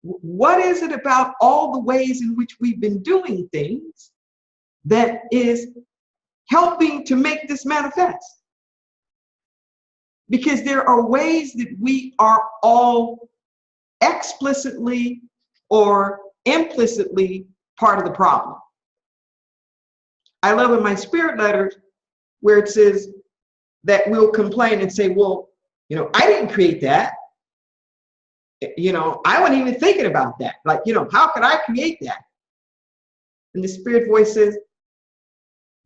What is it about all the ways in which we've been doing things that is helping to make this manifest? Because there are ways that we are all explicitly or implicitly part of the problem. I love in my spirit letters where it says that we'll complain and say, well, I didn't create that. I wasn't even thinking about that. How could I create that? And the spirit voice says,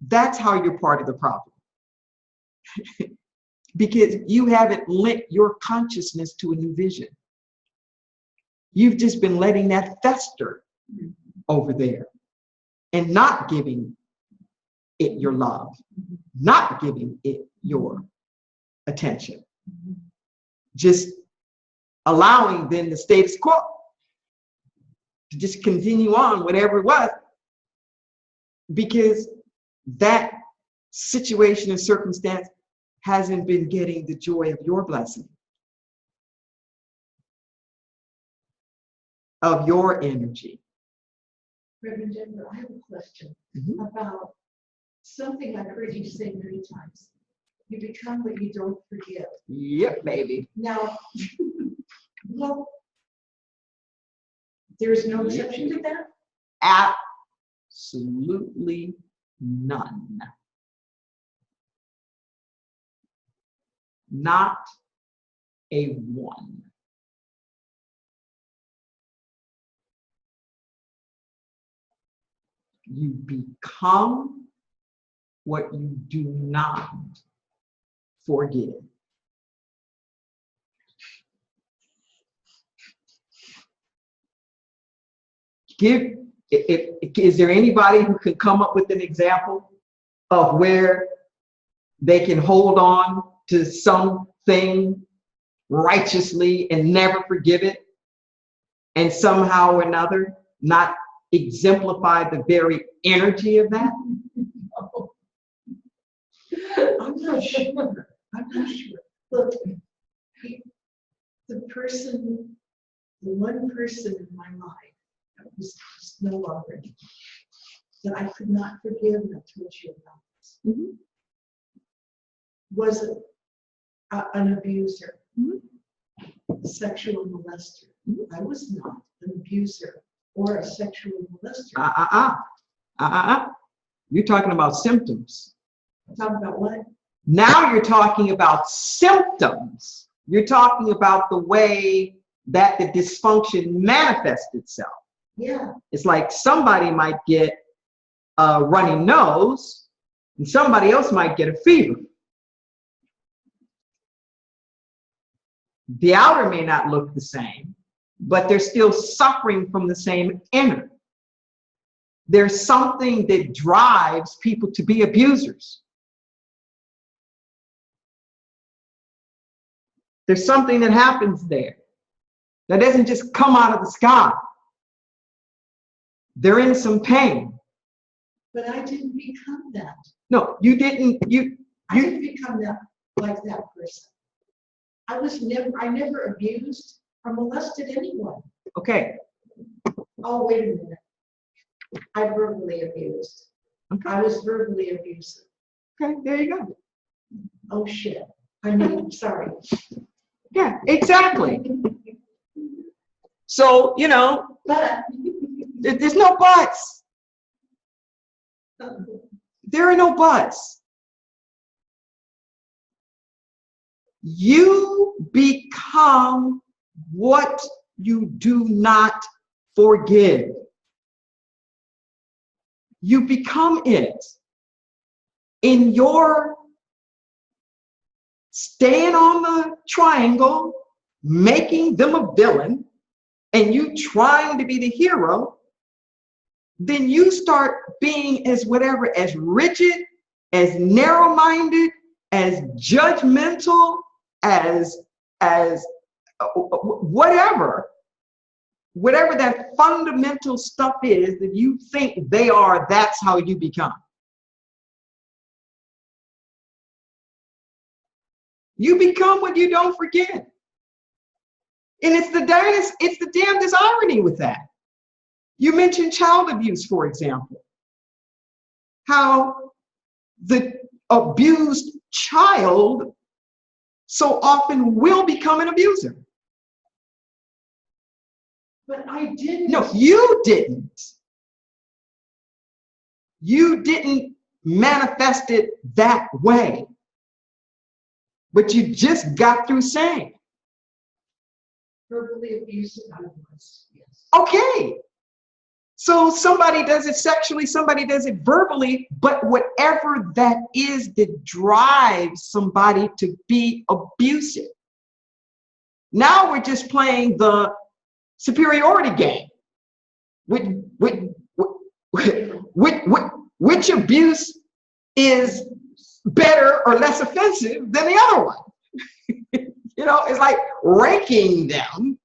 that's how you're part of the problem. Because you haven't linked your consciousness to a new vision. You've just been letting that fester over there and not giving it your love, not giving it your attention. Just allowing then the status quo to just continue on, whatever it was, because that situation and circumstance hasn't been getting the joy of your blessing, of your energy. Rev Deborah, I have a question about something I've heard you say many times. You become what you don't forgive. Yep, baby. Now, well, there's no exception to that? Absolutely none. Not a one. You become what you do not forgive. Is there anybody who can come up with an example of where they can hold on to something righteously and never forgive it, and somehow or another not exemplify the very energy of that? I'm not sure. I'm not sure. Look, the one person in my life that was no longer, that I could not forgive, and I told you about this, was an abuser, a sexual molester. I was not an abuser or a sexual molester. You're talking about symptoms. Talk about what? Now you're talking about symptoms. You're talking about the way that the dysfunction manifests itself. Yeah. It's like somebody might get a runny nose and somebody else might get a fever. The outer may not look the same, but they're still suffering from the same inner. There's something that drives people to be abusers. There's something that happens there that doesn't just come out of the sky. They're in some pain. But I didn't become that. No, you didn't. I didn't become that, like that person. I never abused or molested anyone. Okay. Oh, wait a minute. I verbally abused. Okay. I was verbally abusive. Okay, there you go. Oh shit. I mean, sorry. Yeah, exactly. So, But there's no buts. There are no buts. You become what you do not forgive. You become it. In your staying on the triangle, making them a villain, and you trying to be the hero, then you start being as rigid, as narrow-minded, as judgmental, as whatever that fundamental stuff is that you think they are. That's how you become. You become what you don't forget. And it's the damnedest irony with that. You mentioned child abuse, for example. How the abused child so often will become an abuser. But I didn't. No, you didn't. You didn't manifest it that way. But you just got through saying. Verbally abusive I was, yes. Okay. So somebody does it sexually, somebody does it verbally, but whatever that is that drives somebody to be abusive. Now we're just playing the superiority game. Which abuse is better or less offensive than the other one? You know, it's like ranking them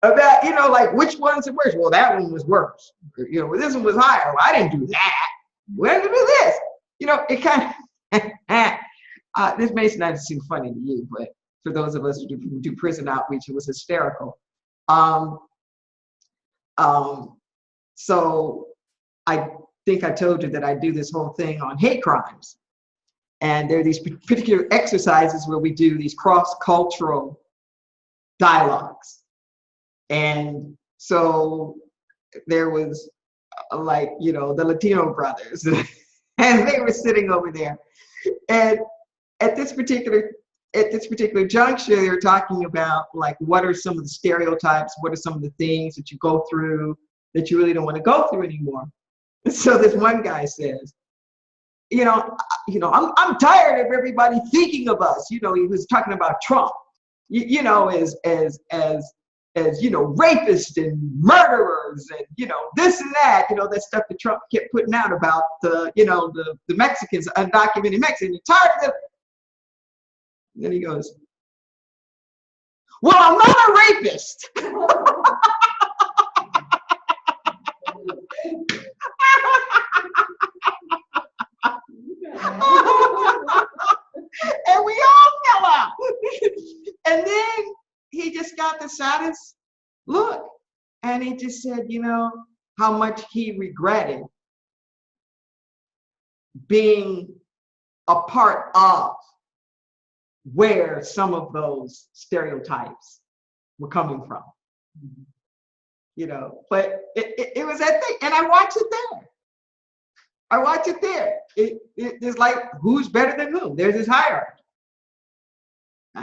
about, you know, like which one's the worst? Well, that one was worse. You know, well, this one was higher. Well, I didn't do that. Well, I didn't do this. You know, it kind of, this may not seem funny to you, but for those of us who do prison outreach, it was hysterical. So I think I told you that I do this whole thing on hate crimes. And there are these particular exercises where we do these cross-cultural dialogues. And so there was like, you know, the Latino brothers, and they were sitting over there. And at this particular juncture, they were talking about like, what are some of the stereotypes? What are some of the things that you go through that you really don't want to go through anymore? So this one guy says, I'm tired of everybody thinking of us. You know, he was talking about Trump, as rapists and murderers and, this and that, that stuff that Trump kept putting out about the Mexicans, undocumented Mexicans. You're tired of them. And then he goes, well, I'm not a rapist. And we all fell out. And then he just got the saddest look. And he just said, how much he regretted being a part of where some of those stereotypes were coming from. But it was that thing. And I watched it there. It's like, who's better than who? There's this hierarchy.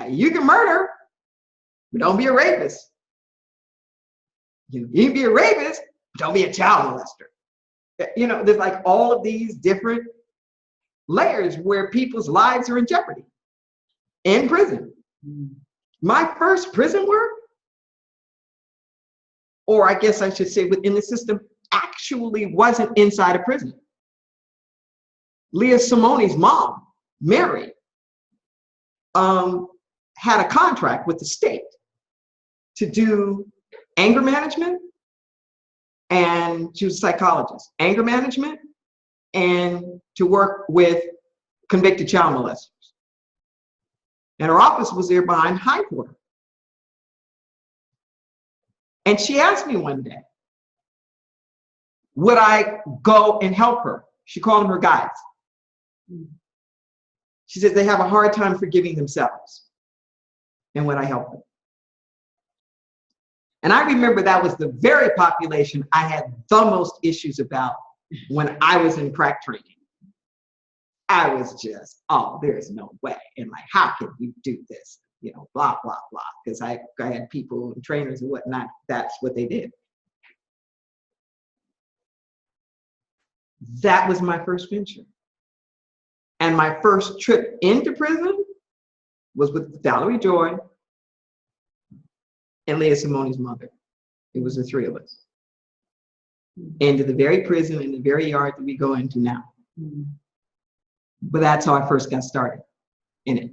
You can murder, but don't be a rapist. You can be a rapist, but don't be a child molester. There's like all of these different layers where people's lives are in jeopardy in prison. My first prison work, or I guess I should say within the system, actually wasn't inside a prison. Leah Simone's mom, Mary, had a contract with the state to do anger management, and she was a psychologist, anger management, and to work with convicted child molesters. And her office was there behind High Court. And she asked me one day, would I go and help her? She called them her guides. She said they have a hard time forgiving themselves. And would I help them? And I remember that was the very population I had the most issues about when I was in crack training. I was just, there's no way. And like, how can you do this? Blah, blah, blah. Because I had people and trainers and whatnot. That's what they did. That was my first venture. And my first trip into prison was with Valerie Joy and Leah Simone's mother. It was the three of us. Into the very prison in the very yard that we go into now. But that's how I first got started in it.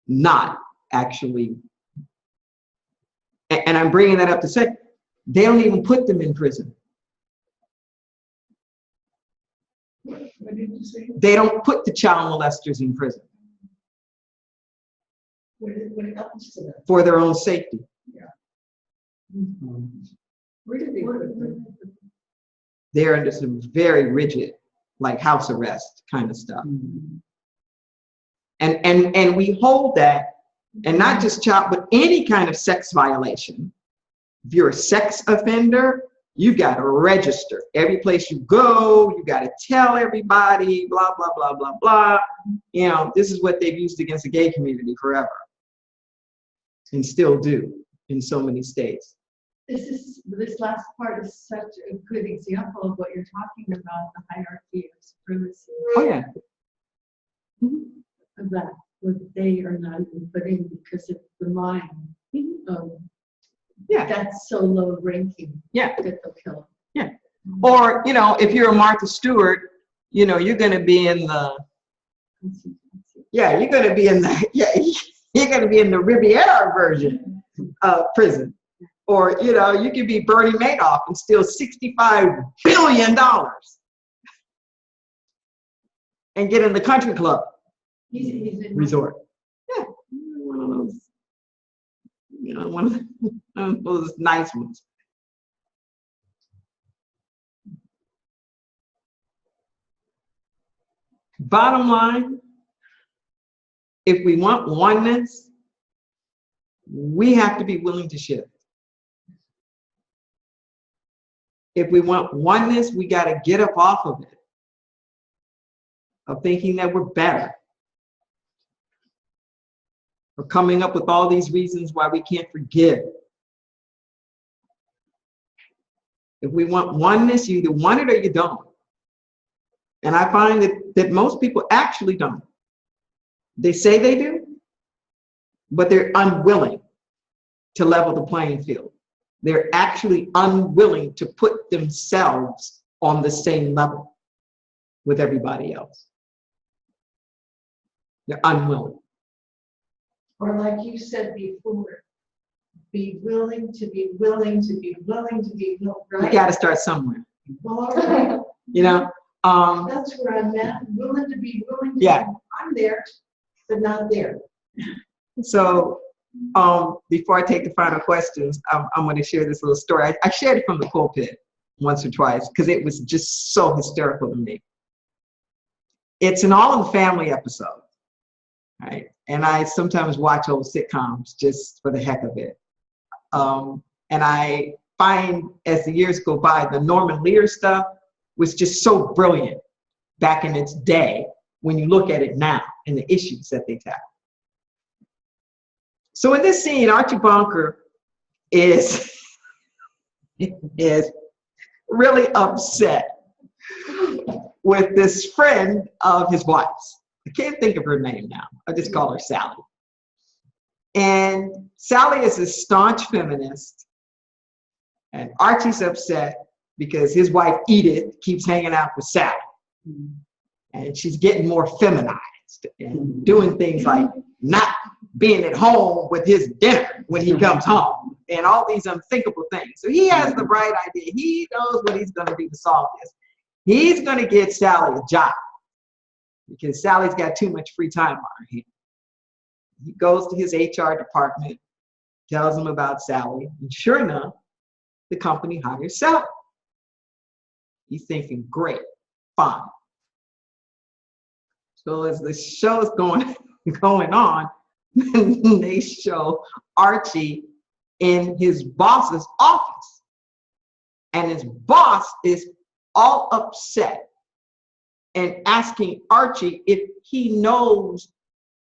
Not actually, and I'm bringing that up to say, they don't even put them in prison. What did you say? They don't put the child molesters in prison. What happens to them? For their own safety. Yeah. Where did they put them? They're under some very rigid, like house arrest kind of stuff. And we hold that, and not just child, but any kind of sex violation. If you're a sex offender, you got to register. Every place you go, you got to tell everybody, blah, blah, blah, blah, blah. This is what they've used against the gay community forever. And still do in so many states. this last part is such a good example of what you're talking about, the hierarchy of supremacy. Oh yeah. Of that, what they are not even putting because of the mind. Yeah. That's so low ranking. Yeah. That they'll kill. Yeah. Or, you know, if you're a Martha Stewart, you know, you're going to be in the, you're going to be in the, you're going to be in the Riviera version of prison. Or, you know, you could be Bernie Madoff and steal $65 billion and get in the country club He's in resort. Yeah. One of those, you know, one of those nice ones. Bottom line, if we want oneness, we have to be willing to shift. If we want oneness, we got to get up off of it, of thinking that we're better, or coming up with all these reasons why we can't forgive. If we want oneness, you either want it or you don't. And I find that most people actually don't. They say they do, but they're unwilling to level the playing field. They're actually unwilling to put themselves on the same level with everybody else. They're unwilling. Or like you said before, be willing to be willing to be willing to be willing, right? You got to start somewhere. Well, all right. You know? That's where I'm at, willing to be willing to Yeah. be, I'm there, but not there. So before I take the final questions, I'm going to share this little story. I shared it from the pulpit once or twice because it was just so hysterical to me. It's an All in the Family episode, right? And I sometimes watch old sitcoms just for the heck of it. And I find as the years go by, the Norman Lear stuff was just so brilliant back in its day when you look at it now and the issues that they tackle. So in this scene, Archie Bunker is really upset with this friend of his wife's. I can't think of her name now. I just call her Sally. And Sally is a staunch feminist, and Archie's upset because his wife Edith keeps hanging out with Sally. And she's getting more feminized and doing things like not being at home with his dinner when he comes home and all these unthinkable things. So he has the right idea. He knows what he's going to do to solve this. He's going to get Sally a job because Sally's got too much free time on her hands. He goes to his HR department, tells them about Sally, and sure enough, the company hires Sally. He's thinking, great, fine. So as the show's going on, they show Archie in his boss's office. And his boss is all upset and asking Archie if he knows,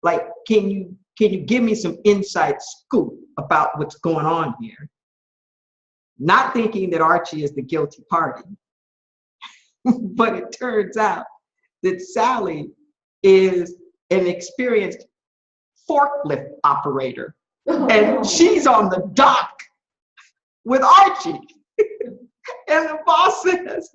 like, can you give me some inside scoop about what's going on here? Not thinking that Archie is the guilty party. But it turns out that Sally is an experienced forklift operator. And she's on the dock with Archie. And the boss says,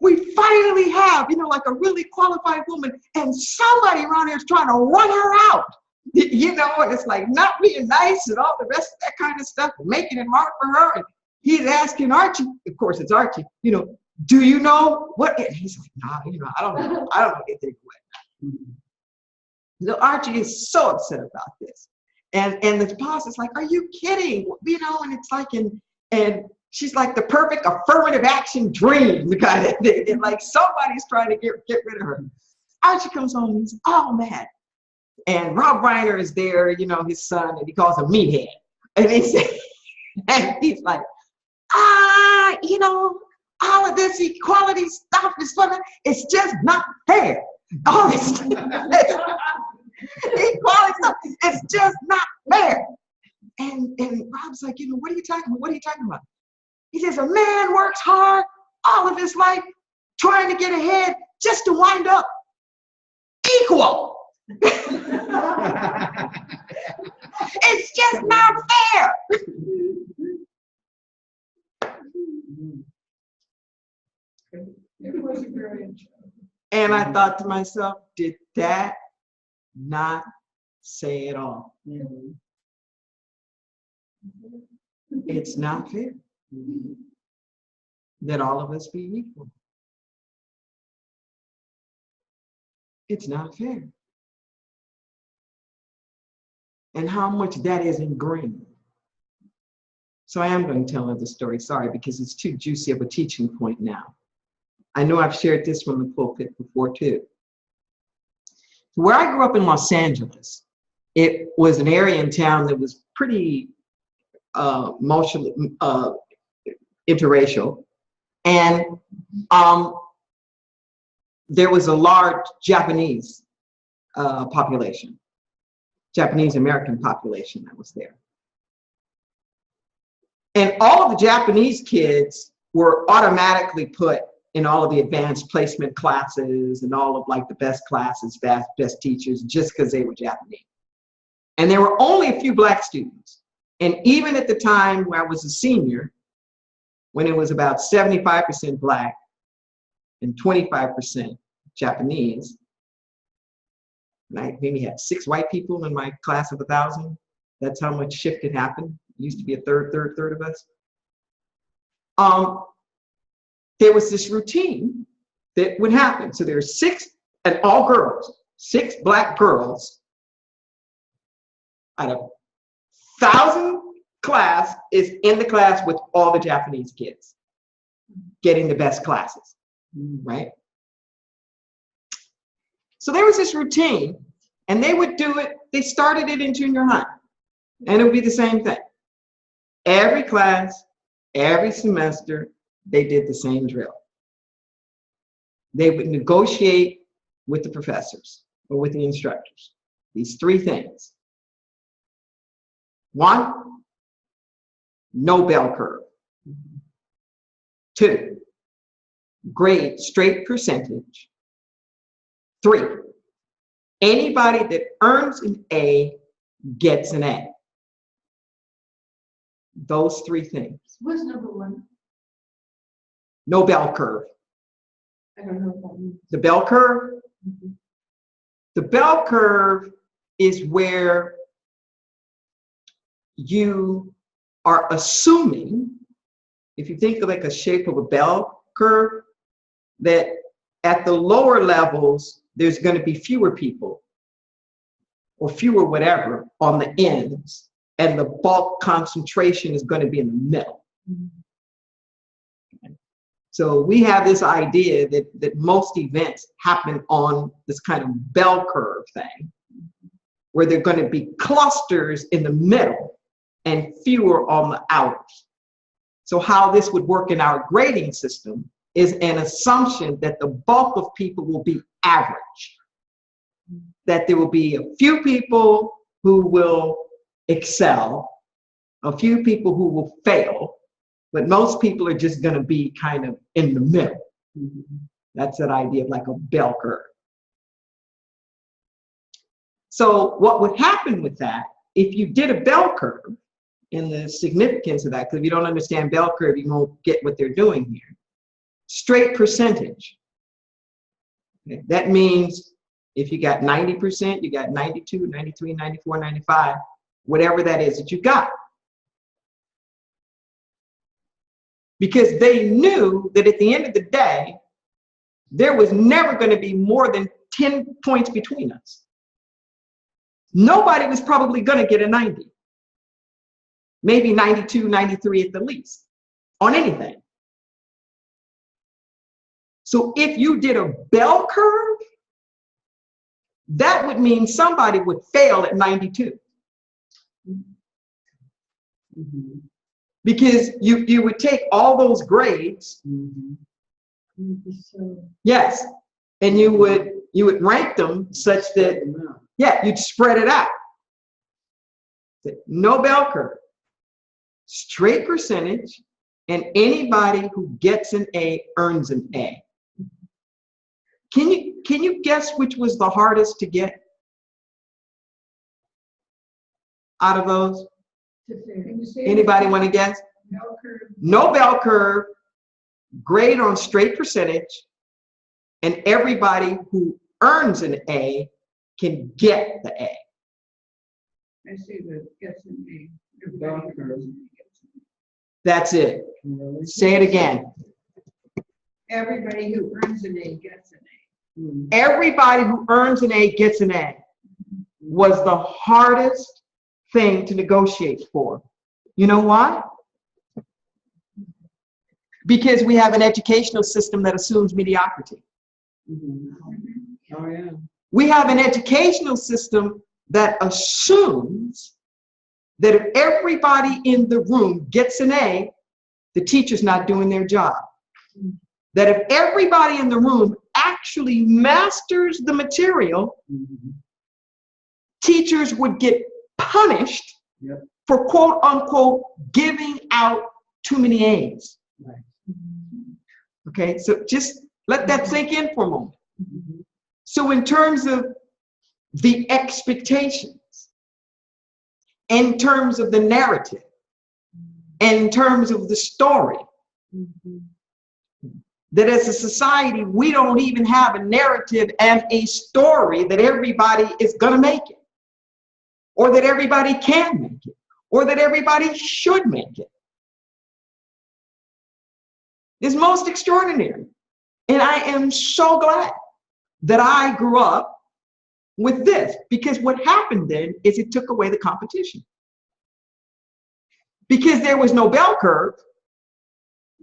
we finally have, like a really qualified woman, and somebody around here is trying to run her out. And it's like not being nice and all the rest of that kind of stuff, making it hard for her. And he's asking Archie, of course it's Archie, do you know what? And he's like, nah, I don't know what they away. So Archie is so upset about this. And the boss is like, are you kidding? And it's like, and she's like the perfect affirmative action dream, the kind of thing. And like somebody's trying to get rid of her. Archie comes home and he's all mad. And Rob Reiner is there, his son, and he calls him Meathead. And he's like, all of this equality stuff is funny. It's just not fair. All this equality stuff, it's just not fair. Rob's like, what are you talking about? What are you talking about? He says, a man works hard all of his life trying to get ahead just to wind up equal. It's just not fair. It was very interesting. And I thought to myself, did that not say it all? It's not fair that all of us be equal. It's not fair. And how much that is ingrained. So I am going to tell another story, sorry, because it's too juicy of a teaching point now. I know I've shared this from the pulpit before too. Where I grew up in Los Angeles, it was an area in town that was pretty interracial. And there was a large Japanese population, Japanese American population that was there. And all of the Japanese kids were automatically put in all of the advanced placement classes and all of like the best classes, best teachers, just because they were Japanese. And there were only a few Black students. And even at the time where I was a senior, when it was about 75% Black and 25% Japanese, and I maybe had 6 white people in my class of 1,000. That's how much shift had happened. It used to be a third of us. There was this routine that would happen. So there were 6, and all girls, 6 Black girls out of 1,000 class is in the class with all the Japanese kids, getting the best classes, right? So there was this routine, and they would do it, they started it in junior high, and it would be the same thing. Every class, every semester, they did the same drill. They would negotiate with the professors or with the instructors. These 3 things. 1, no bell curve. 2, grade straight percentage. 3, anybody that earns an A gets an A. Those 3 things. What's number 1? No bell curve. I don't know what that means. The bell curve? The bell curve is where you are assuming, if you think of like a shape of a bell curve, that at the lower levels, there's going to be fewer people or fewer whatever on the ends, and the bulk concentration is going to be in the middle. So we have this idea that most events happen on this kind of bell curve thing, where there are going to be clusters in the middle and fewer on the outers. So how this would work in our grading system is an assumption that the bulk of people will be average, that there will be a few people who will excel, a few people who will fail, but most people are just going to be kind of in the middle. That's that idea of like a bell curve. So what would happen with that, if you did a bell curve, and the significance of that, because if you don't understand bell curve, you won't get what they're doing here. Straight percentage. Okay. That means if you got 90%, you got 92, 93, 94, 95, whatever that is that you got. Because they knew that at the end of the day, there was never going to be more than 10 points between us. Nobody was probably going to get a 90. Maybe 92, 93 at the least, on anything. So if you did a bell curve, that would mean somebody would fail at 92. Because you would take all those grades, yes, and you would rank them such that, yeah, you'd spread it out. No bell curve, straight percentage, and anybody who gets an A earns an A. Can you guess which was the hardest to get out of those? Can you say Anybody want to guess? bell curve? No bell curve, grade on straight percentage, and everybody who earns an A can get the A. I see the gets an A. Bell Everybody curve. gets an A. That's it. Really? Say it again. Everybody who earns an A gets an A. Hmm. Everybody who earns an A gets an A was the hardest thing to negotiate for. You know why? Because we have an educational system that assumes mediocrity. Mhm. Oh, yeah. We have an educational system that assumes that if everybody in the room gets an A, the teacher's not doing their job. That if everybody in the room actually masters the material, Mhm. teachers would get punished Yep. for quote unquote giving out too many A's. Right. Okay, so just let that sink in for a moment. Mhm. So in terms of the expectations, in terms of the narrative, in terms of the story, Mhm. that as a society, we don't even have a narrative and a story that everybody is going to make it, or that everybody can make it, or that everybody should make it. It's most extraordinary. And I am so glad that I grew up with this, because what happened then is it took away the competition. Because there was no bell curve,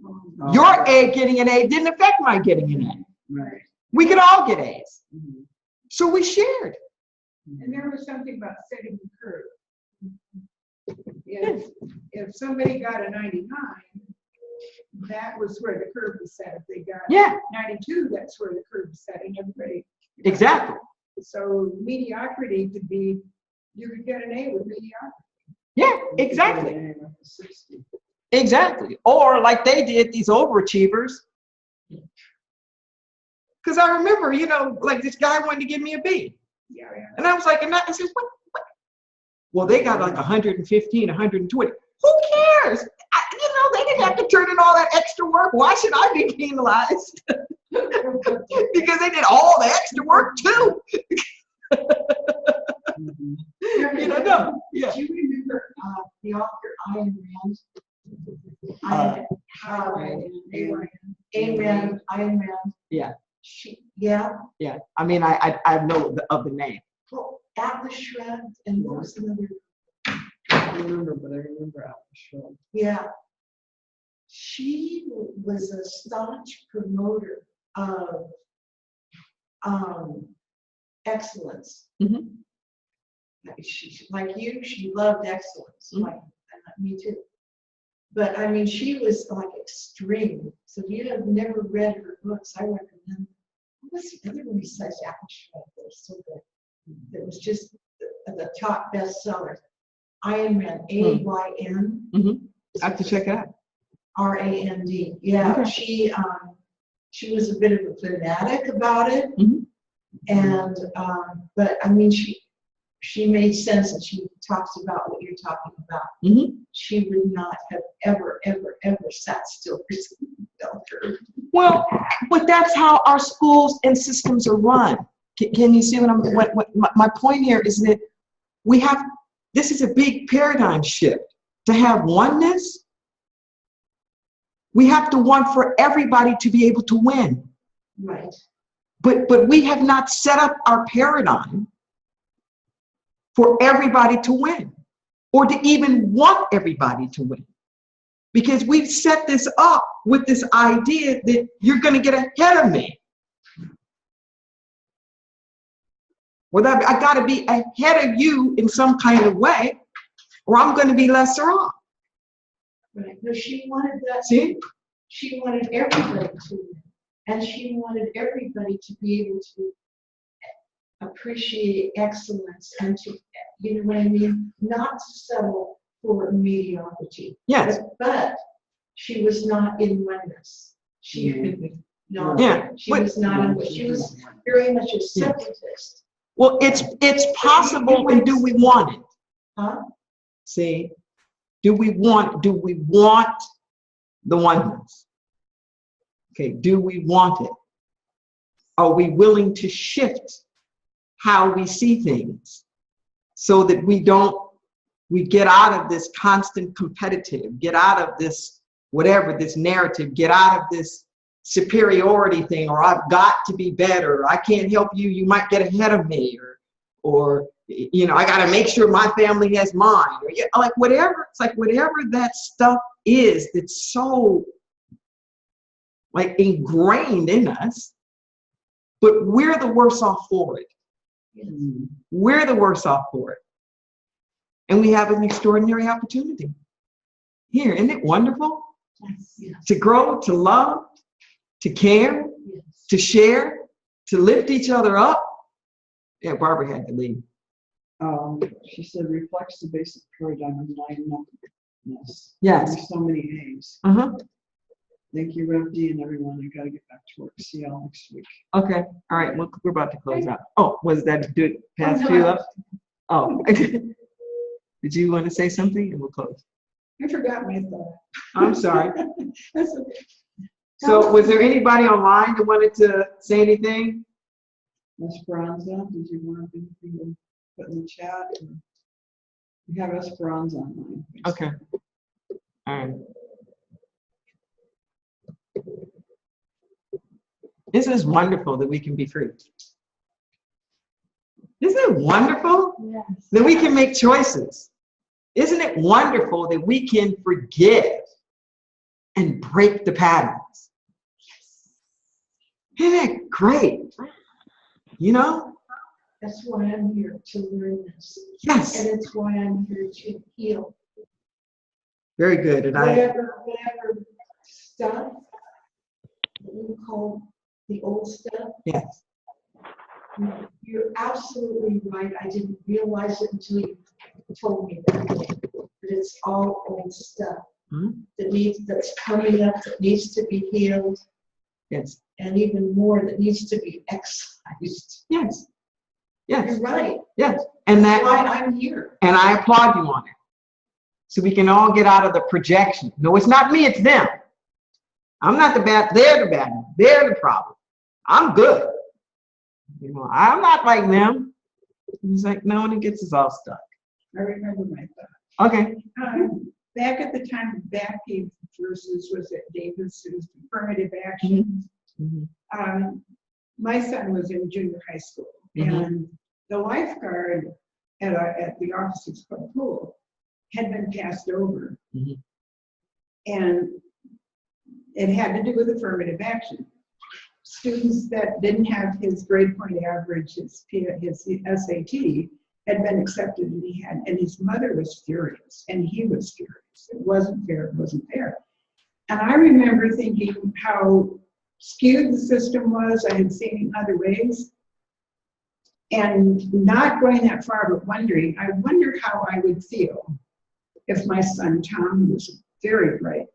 Oh, your A getting an A didn't affect my getting an A. Right. We could all get A's. Mhm. So we shared. And there was something about setting the curve. If somebody got a 99, that was where the curve was set. If they got Yeah, 92, that's where the curve was set, and everybody. exactly. So mediocrity could be, you could get an A with mediocrity. Yeah, exactly. Yeah, 60. Exactly. Or like they did, these overachievers. Because I remember, like this guy wanted to give me a B. Yeah. And I was like, I said, what? Well, they got like 115, 120. Who cares? They didn't have to turn in all that extra work. Why should I be penalized? Because they did all the extra work too. Mhm. No. Yeah. Do you remember the author Ayn Rand? Ayn Rand. Yeah. Yeah. I mean, I know of the name. Well, Atlas Shrugged, and what was another? I don't remember, but I remember Atlas Shrugged. Yeah. She was a staunch promoter of excellence. Mhm. She, like you, she loved excellence. Mhm. Like me too. But I mean, she was like extreme. So if you have never read her books, I recommend. What was the other one besides Atlas Shrugged that was so good? That was just the top bestseller. Ayn Rand, A-Y-N. I have to check it out. R-A-N-D. Yeah, Okay. she was a bit of a fanatic about it, Mhm. and but I mean, she made sense, and she talks about what you're talking about. Mhm. She would not have ever sat still for some bell curve. Well, but that's how our schools and systems are run. Can you see what my point here is that this is a big paradigm shift. To have oneness, we have to want for everybody to be able to win. Right. But we have not set up our paradigm for everybody to win, or to even want everybody to win. Because we've set this up with this idea that you're going to get ahead of me. Well, I got to be ahead of you in some kind of way, or I'm going to be lesser off. Right. No, she wanted that. See? She wanted everybody to win, and she wanted everybody to be able to appreciate excellence and to, you know what I mean? Not to settle for mediocrity. Yes. But she was not in oneness. She, no, Yeah. she was not in, she was very much a separatist. Well, it's possible, and do we want it? Huh? See, do we want the oneness? Okay, do we want it? Are we willing to shift how we see things so that we get out of this constant competitive, get out of this whatever, this narrative, get out of this superiority thing, or I've got to be better, I can't help you, you might get ahead of me, or you know, I got to make sure my family has mine, or like whatever. It's like whatever that stuff is that's so like ingrained in us, but we're the worse off for it. We're the worse off for it. And we have an extraordinary opportunity here. Isn't it wonderful? Yes. To grow, to love, to care, Yes. to share, to lift each other up. Yeah, Barbara had to leave. She said reflects the basic paradigm of nine-nothingness. Yes. There's so many A's. Uh-huh. Thank you, Rev D, and everyone. I got to get back to work. See y'all next week. Okay. All right. Well, we're about to close out. Oh, was that do it past you up? Oh. Did you want to say something? And we'll close. I forgot my thought. I'm sorry. That's okay. So was there anybody online that wanted to say anything? Esperanza, did you want anything to put in the chat? We have Esperanza online. Okay. All right. This is wonderful that we can be free. Isn't it wonderful Yes. that we can make choices? Isn't it wonderful that we can forgive and break the patterns? Isn't it great? You know? That's why I'm here, to learn this. Yes. And it's why I'm here to heal. Very good. And Whatever stuff that you call the old stuff, yes. you're absolutely right. I didn't realize it until you told me that. But it's all old stuff that's coming up, that needs to be healed, Yes. and even more that needs to be excised. Yes. Yes. You're right. Yes. And That's why that, I'm here. and I applaud you on it. So we can all get out of the projection. No, it's not me, it's them. I'm not the bad, they're the bad one. They're the problem. I'm good. You know, I'm not like them. He's like, no, and it gets us all stuck. I remember my thought. Okay. Back at the time of back page versus was it Davis, it was affirmative action. Mm-hmm. My son was in junior high school, and the lifeguard at the officers' club pool had been passed over, and it had to do with affirmative action. Students that didn't have his grade point average, his SAT, had been accepted, and his mother was furious, and he was furious. It wasn't fair, it wasn't fair. And I remember thinking how skewed the system was. I had seen it other ways. And not going that far, but wondering, I wonder how I would feel if my son Tom, who was very bright,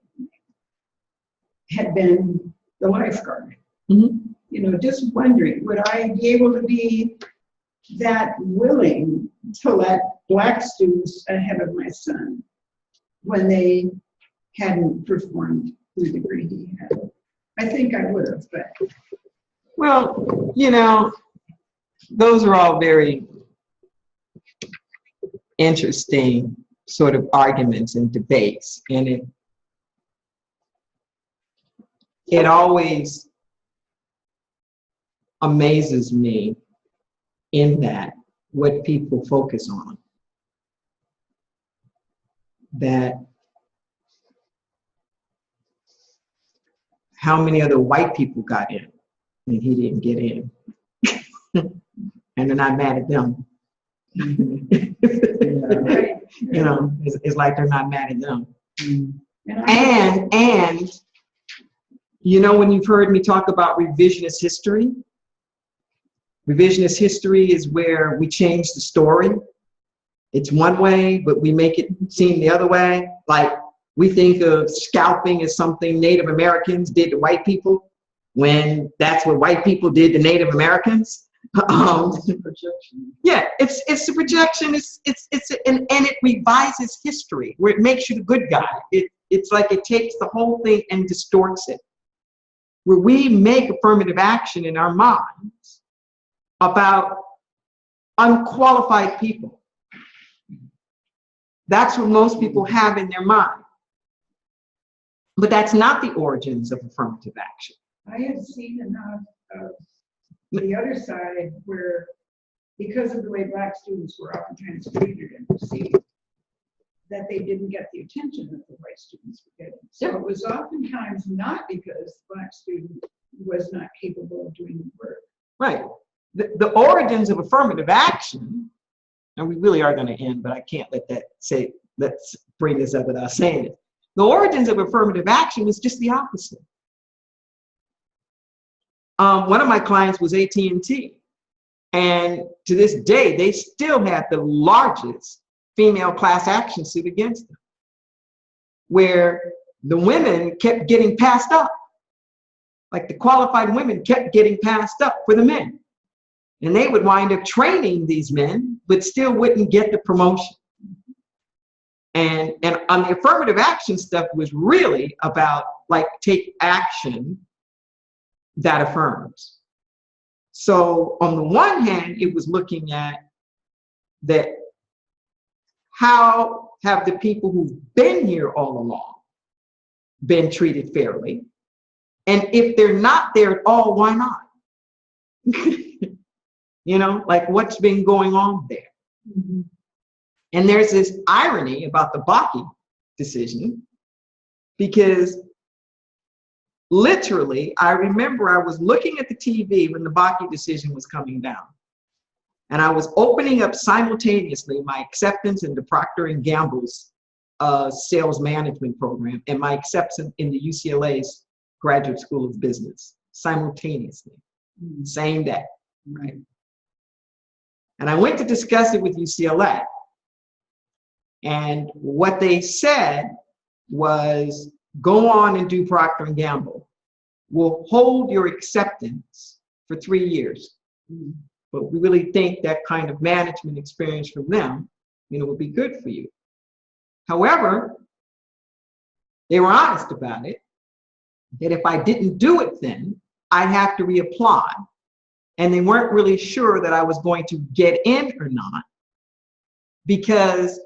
had been the lifeguard. You know, just wondering, would I be able to be that willing to let Black students ahead of my son when they hadn't performed to the degree he had? I think I would have, but. Well, you know, those are all very interesting sort of arguments and debates, and it always amazes me in that what people focus on, that how many other white people got in and he didn't get in. And they're not mad at them. You know, it's like they're not mad at them. And you know, when you've heard me talk about revisionist history, Revisionist history is where we change the story. It's one way, but we make it seem the other way. Like, we think of scalping as something Native Americans did to white people, when that's what white people did to Native Americans. It's a projection. Yeah, it's a projection. And it revises history, where it makes you the good guy. It's like it takes the whole thing and distorts it. Where we make affirmative action in our minds about unqualified people. That's what most people have in their mind. But that's not the origins of affirmative action. I have seen enough of the other side where, because of the way Black students were oftentimes treated and perceived, that they didn't get the attention that the white students were getting. So it was oftentimes not because the Black student was not capable of doing the work. Right. The origins of affirmative action, and we really are going to end, but I can't let that say, let's bring this up without saying it. The origins of affirmative action was just the opposite. One of my clients was AT&T, and to this day, they still have the largest female class action suit against them, where the women kept getting passed up. Like, the qualified women kept getting passed up for the men. And they would wind up training these men, but still wouldn't get the promotion. And on the affirmative action stuff was really about, like, take action that affirms. So on the one hand, it was looking at that, how have the people who've been here all along been treated fairly? And if they're not there at all, why not? You know, like, what's been going on there? Mm-hmm. And there's this irony about the Bakke decision, because literally, I remember I was looking at the TV when the Bakke decision was coming down. And I was opening up simultaneously my acceptance into Procter & Gamble's sales management program and my acceptance in the UCLA's Graduate School of Business simultaneously, same day, right? And I went to discuss it with UCLA. And what they said was, go on and do Procter & Gamble. We'll hold your acceptance for 3 years. But we really think that kind of management experience from them, you know, would be good for you. However, they were honest about it, that if I didn't do it then, I'd have to reapply. And they weren't really sure that I was going to get in or not, because,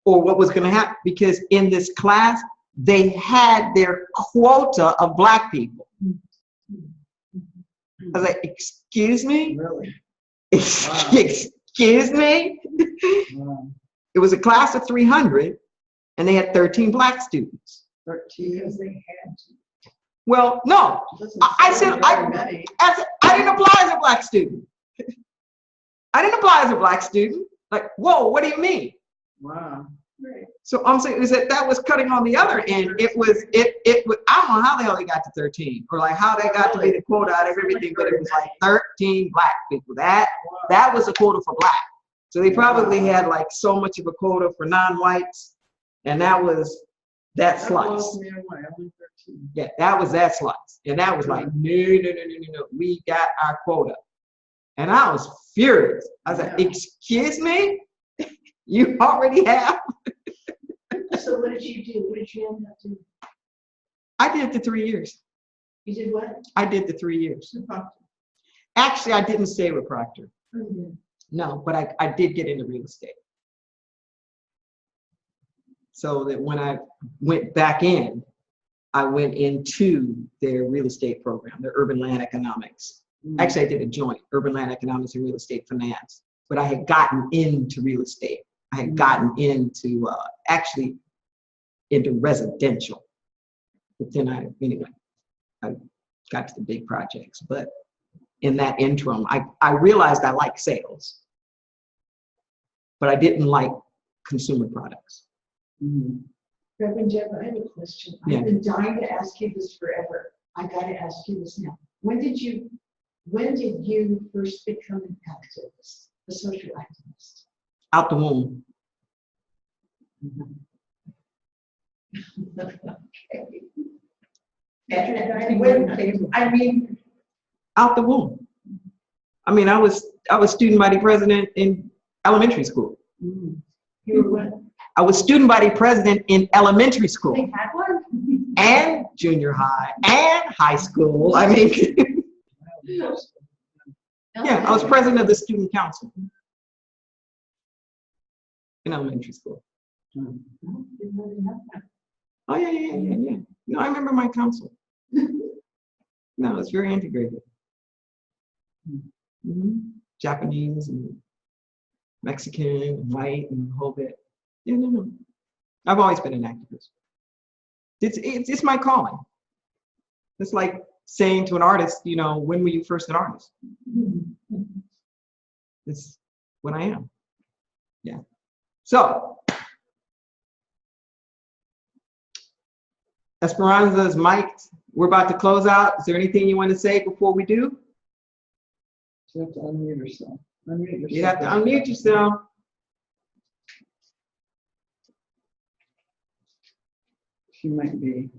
or what was going to happen, because in this class, they had their quota of Black people. I was like, excuse me? Really? Excuse me? Wow. It was a class of 300, and they had 13 Black students. 13. Because they had to. Well, no, I said, I didn't apply as a Black student. I didn't apply as a Black student. Like, whoa, what do you mean? Wow. Right. So I'm saying is that was cutting on the other end. It was, I don't know how the hell they got to 13, or like how they got to be the quota out of everything, but it was like 13 Black people. That was a quota for Black. So they probably had like so much of a quota for non-whites, and that was that slice. Yeah, that was that slice. And that was like, no, we got our quota. And I was furious. I was like, excuse me? You already have? So what did you do? What did you end up doing? I did the 3 years. You did what? I did the 3 years. Actually, I didn't stay with Procter. Mm-hmm. No, but I did get into real estate. So that when I went back in, I went into their real estate program, their urban land economics. Actually, I did a joint, urban land economics and real estate finance, but I had gotten into real estate. I had gotten into, actually into residential. But then I got to the big projects. But in that interim, I realized I like sales, but I didn't like consumer products. Reverend Deborah, I have a question. Yeah. I've been dying to ask you this forever. I got to ask you this now. When did you when did you first become an activist, a social activist? Out the womb. Okay. And when, I mean, Out the womb. I mean, I was student body president in elementary school. You were what? I was student body president in elementary school they had one. and junior high and high school. I mean, yeah, I was president of the student council in elementary school. Oh, yeah. No, I remember my council. No, it's very integrated. Japanese and Mexican and white and the whole bit. Yeah, no. I've always been an activist. It's my calling. It's like saying to an artist, you know, when were you first an artist? It's what I am. Yeah. So, Esperanza's mic'd. We're about to close out. Is there anything you want to say before we do? You have to unmute yourself. Unmute yourself. You have to unmute yourself. She might be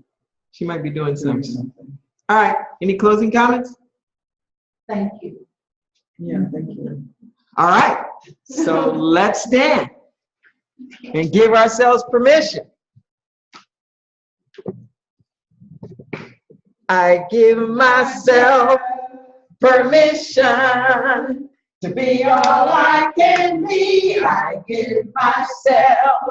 doing doing something. something. All right. Any closing comments? Thank you. Yeah, thank you. All right. So let's stand and give ourselves permission. I give myself permission to be all I can be. I give myself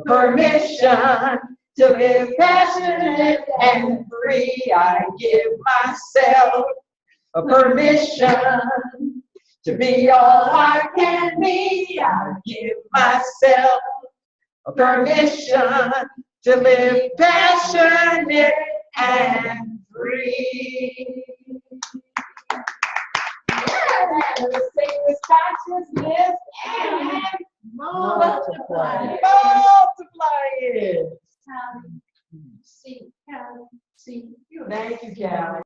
permission to live passionate and free. I give myself permission to be all I can be. I give myself permission to live passionate and free. Sacred consciousness and multiply. Multiply it. See. Thank you, Callie.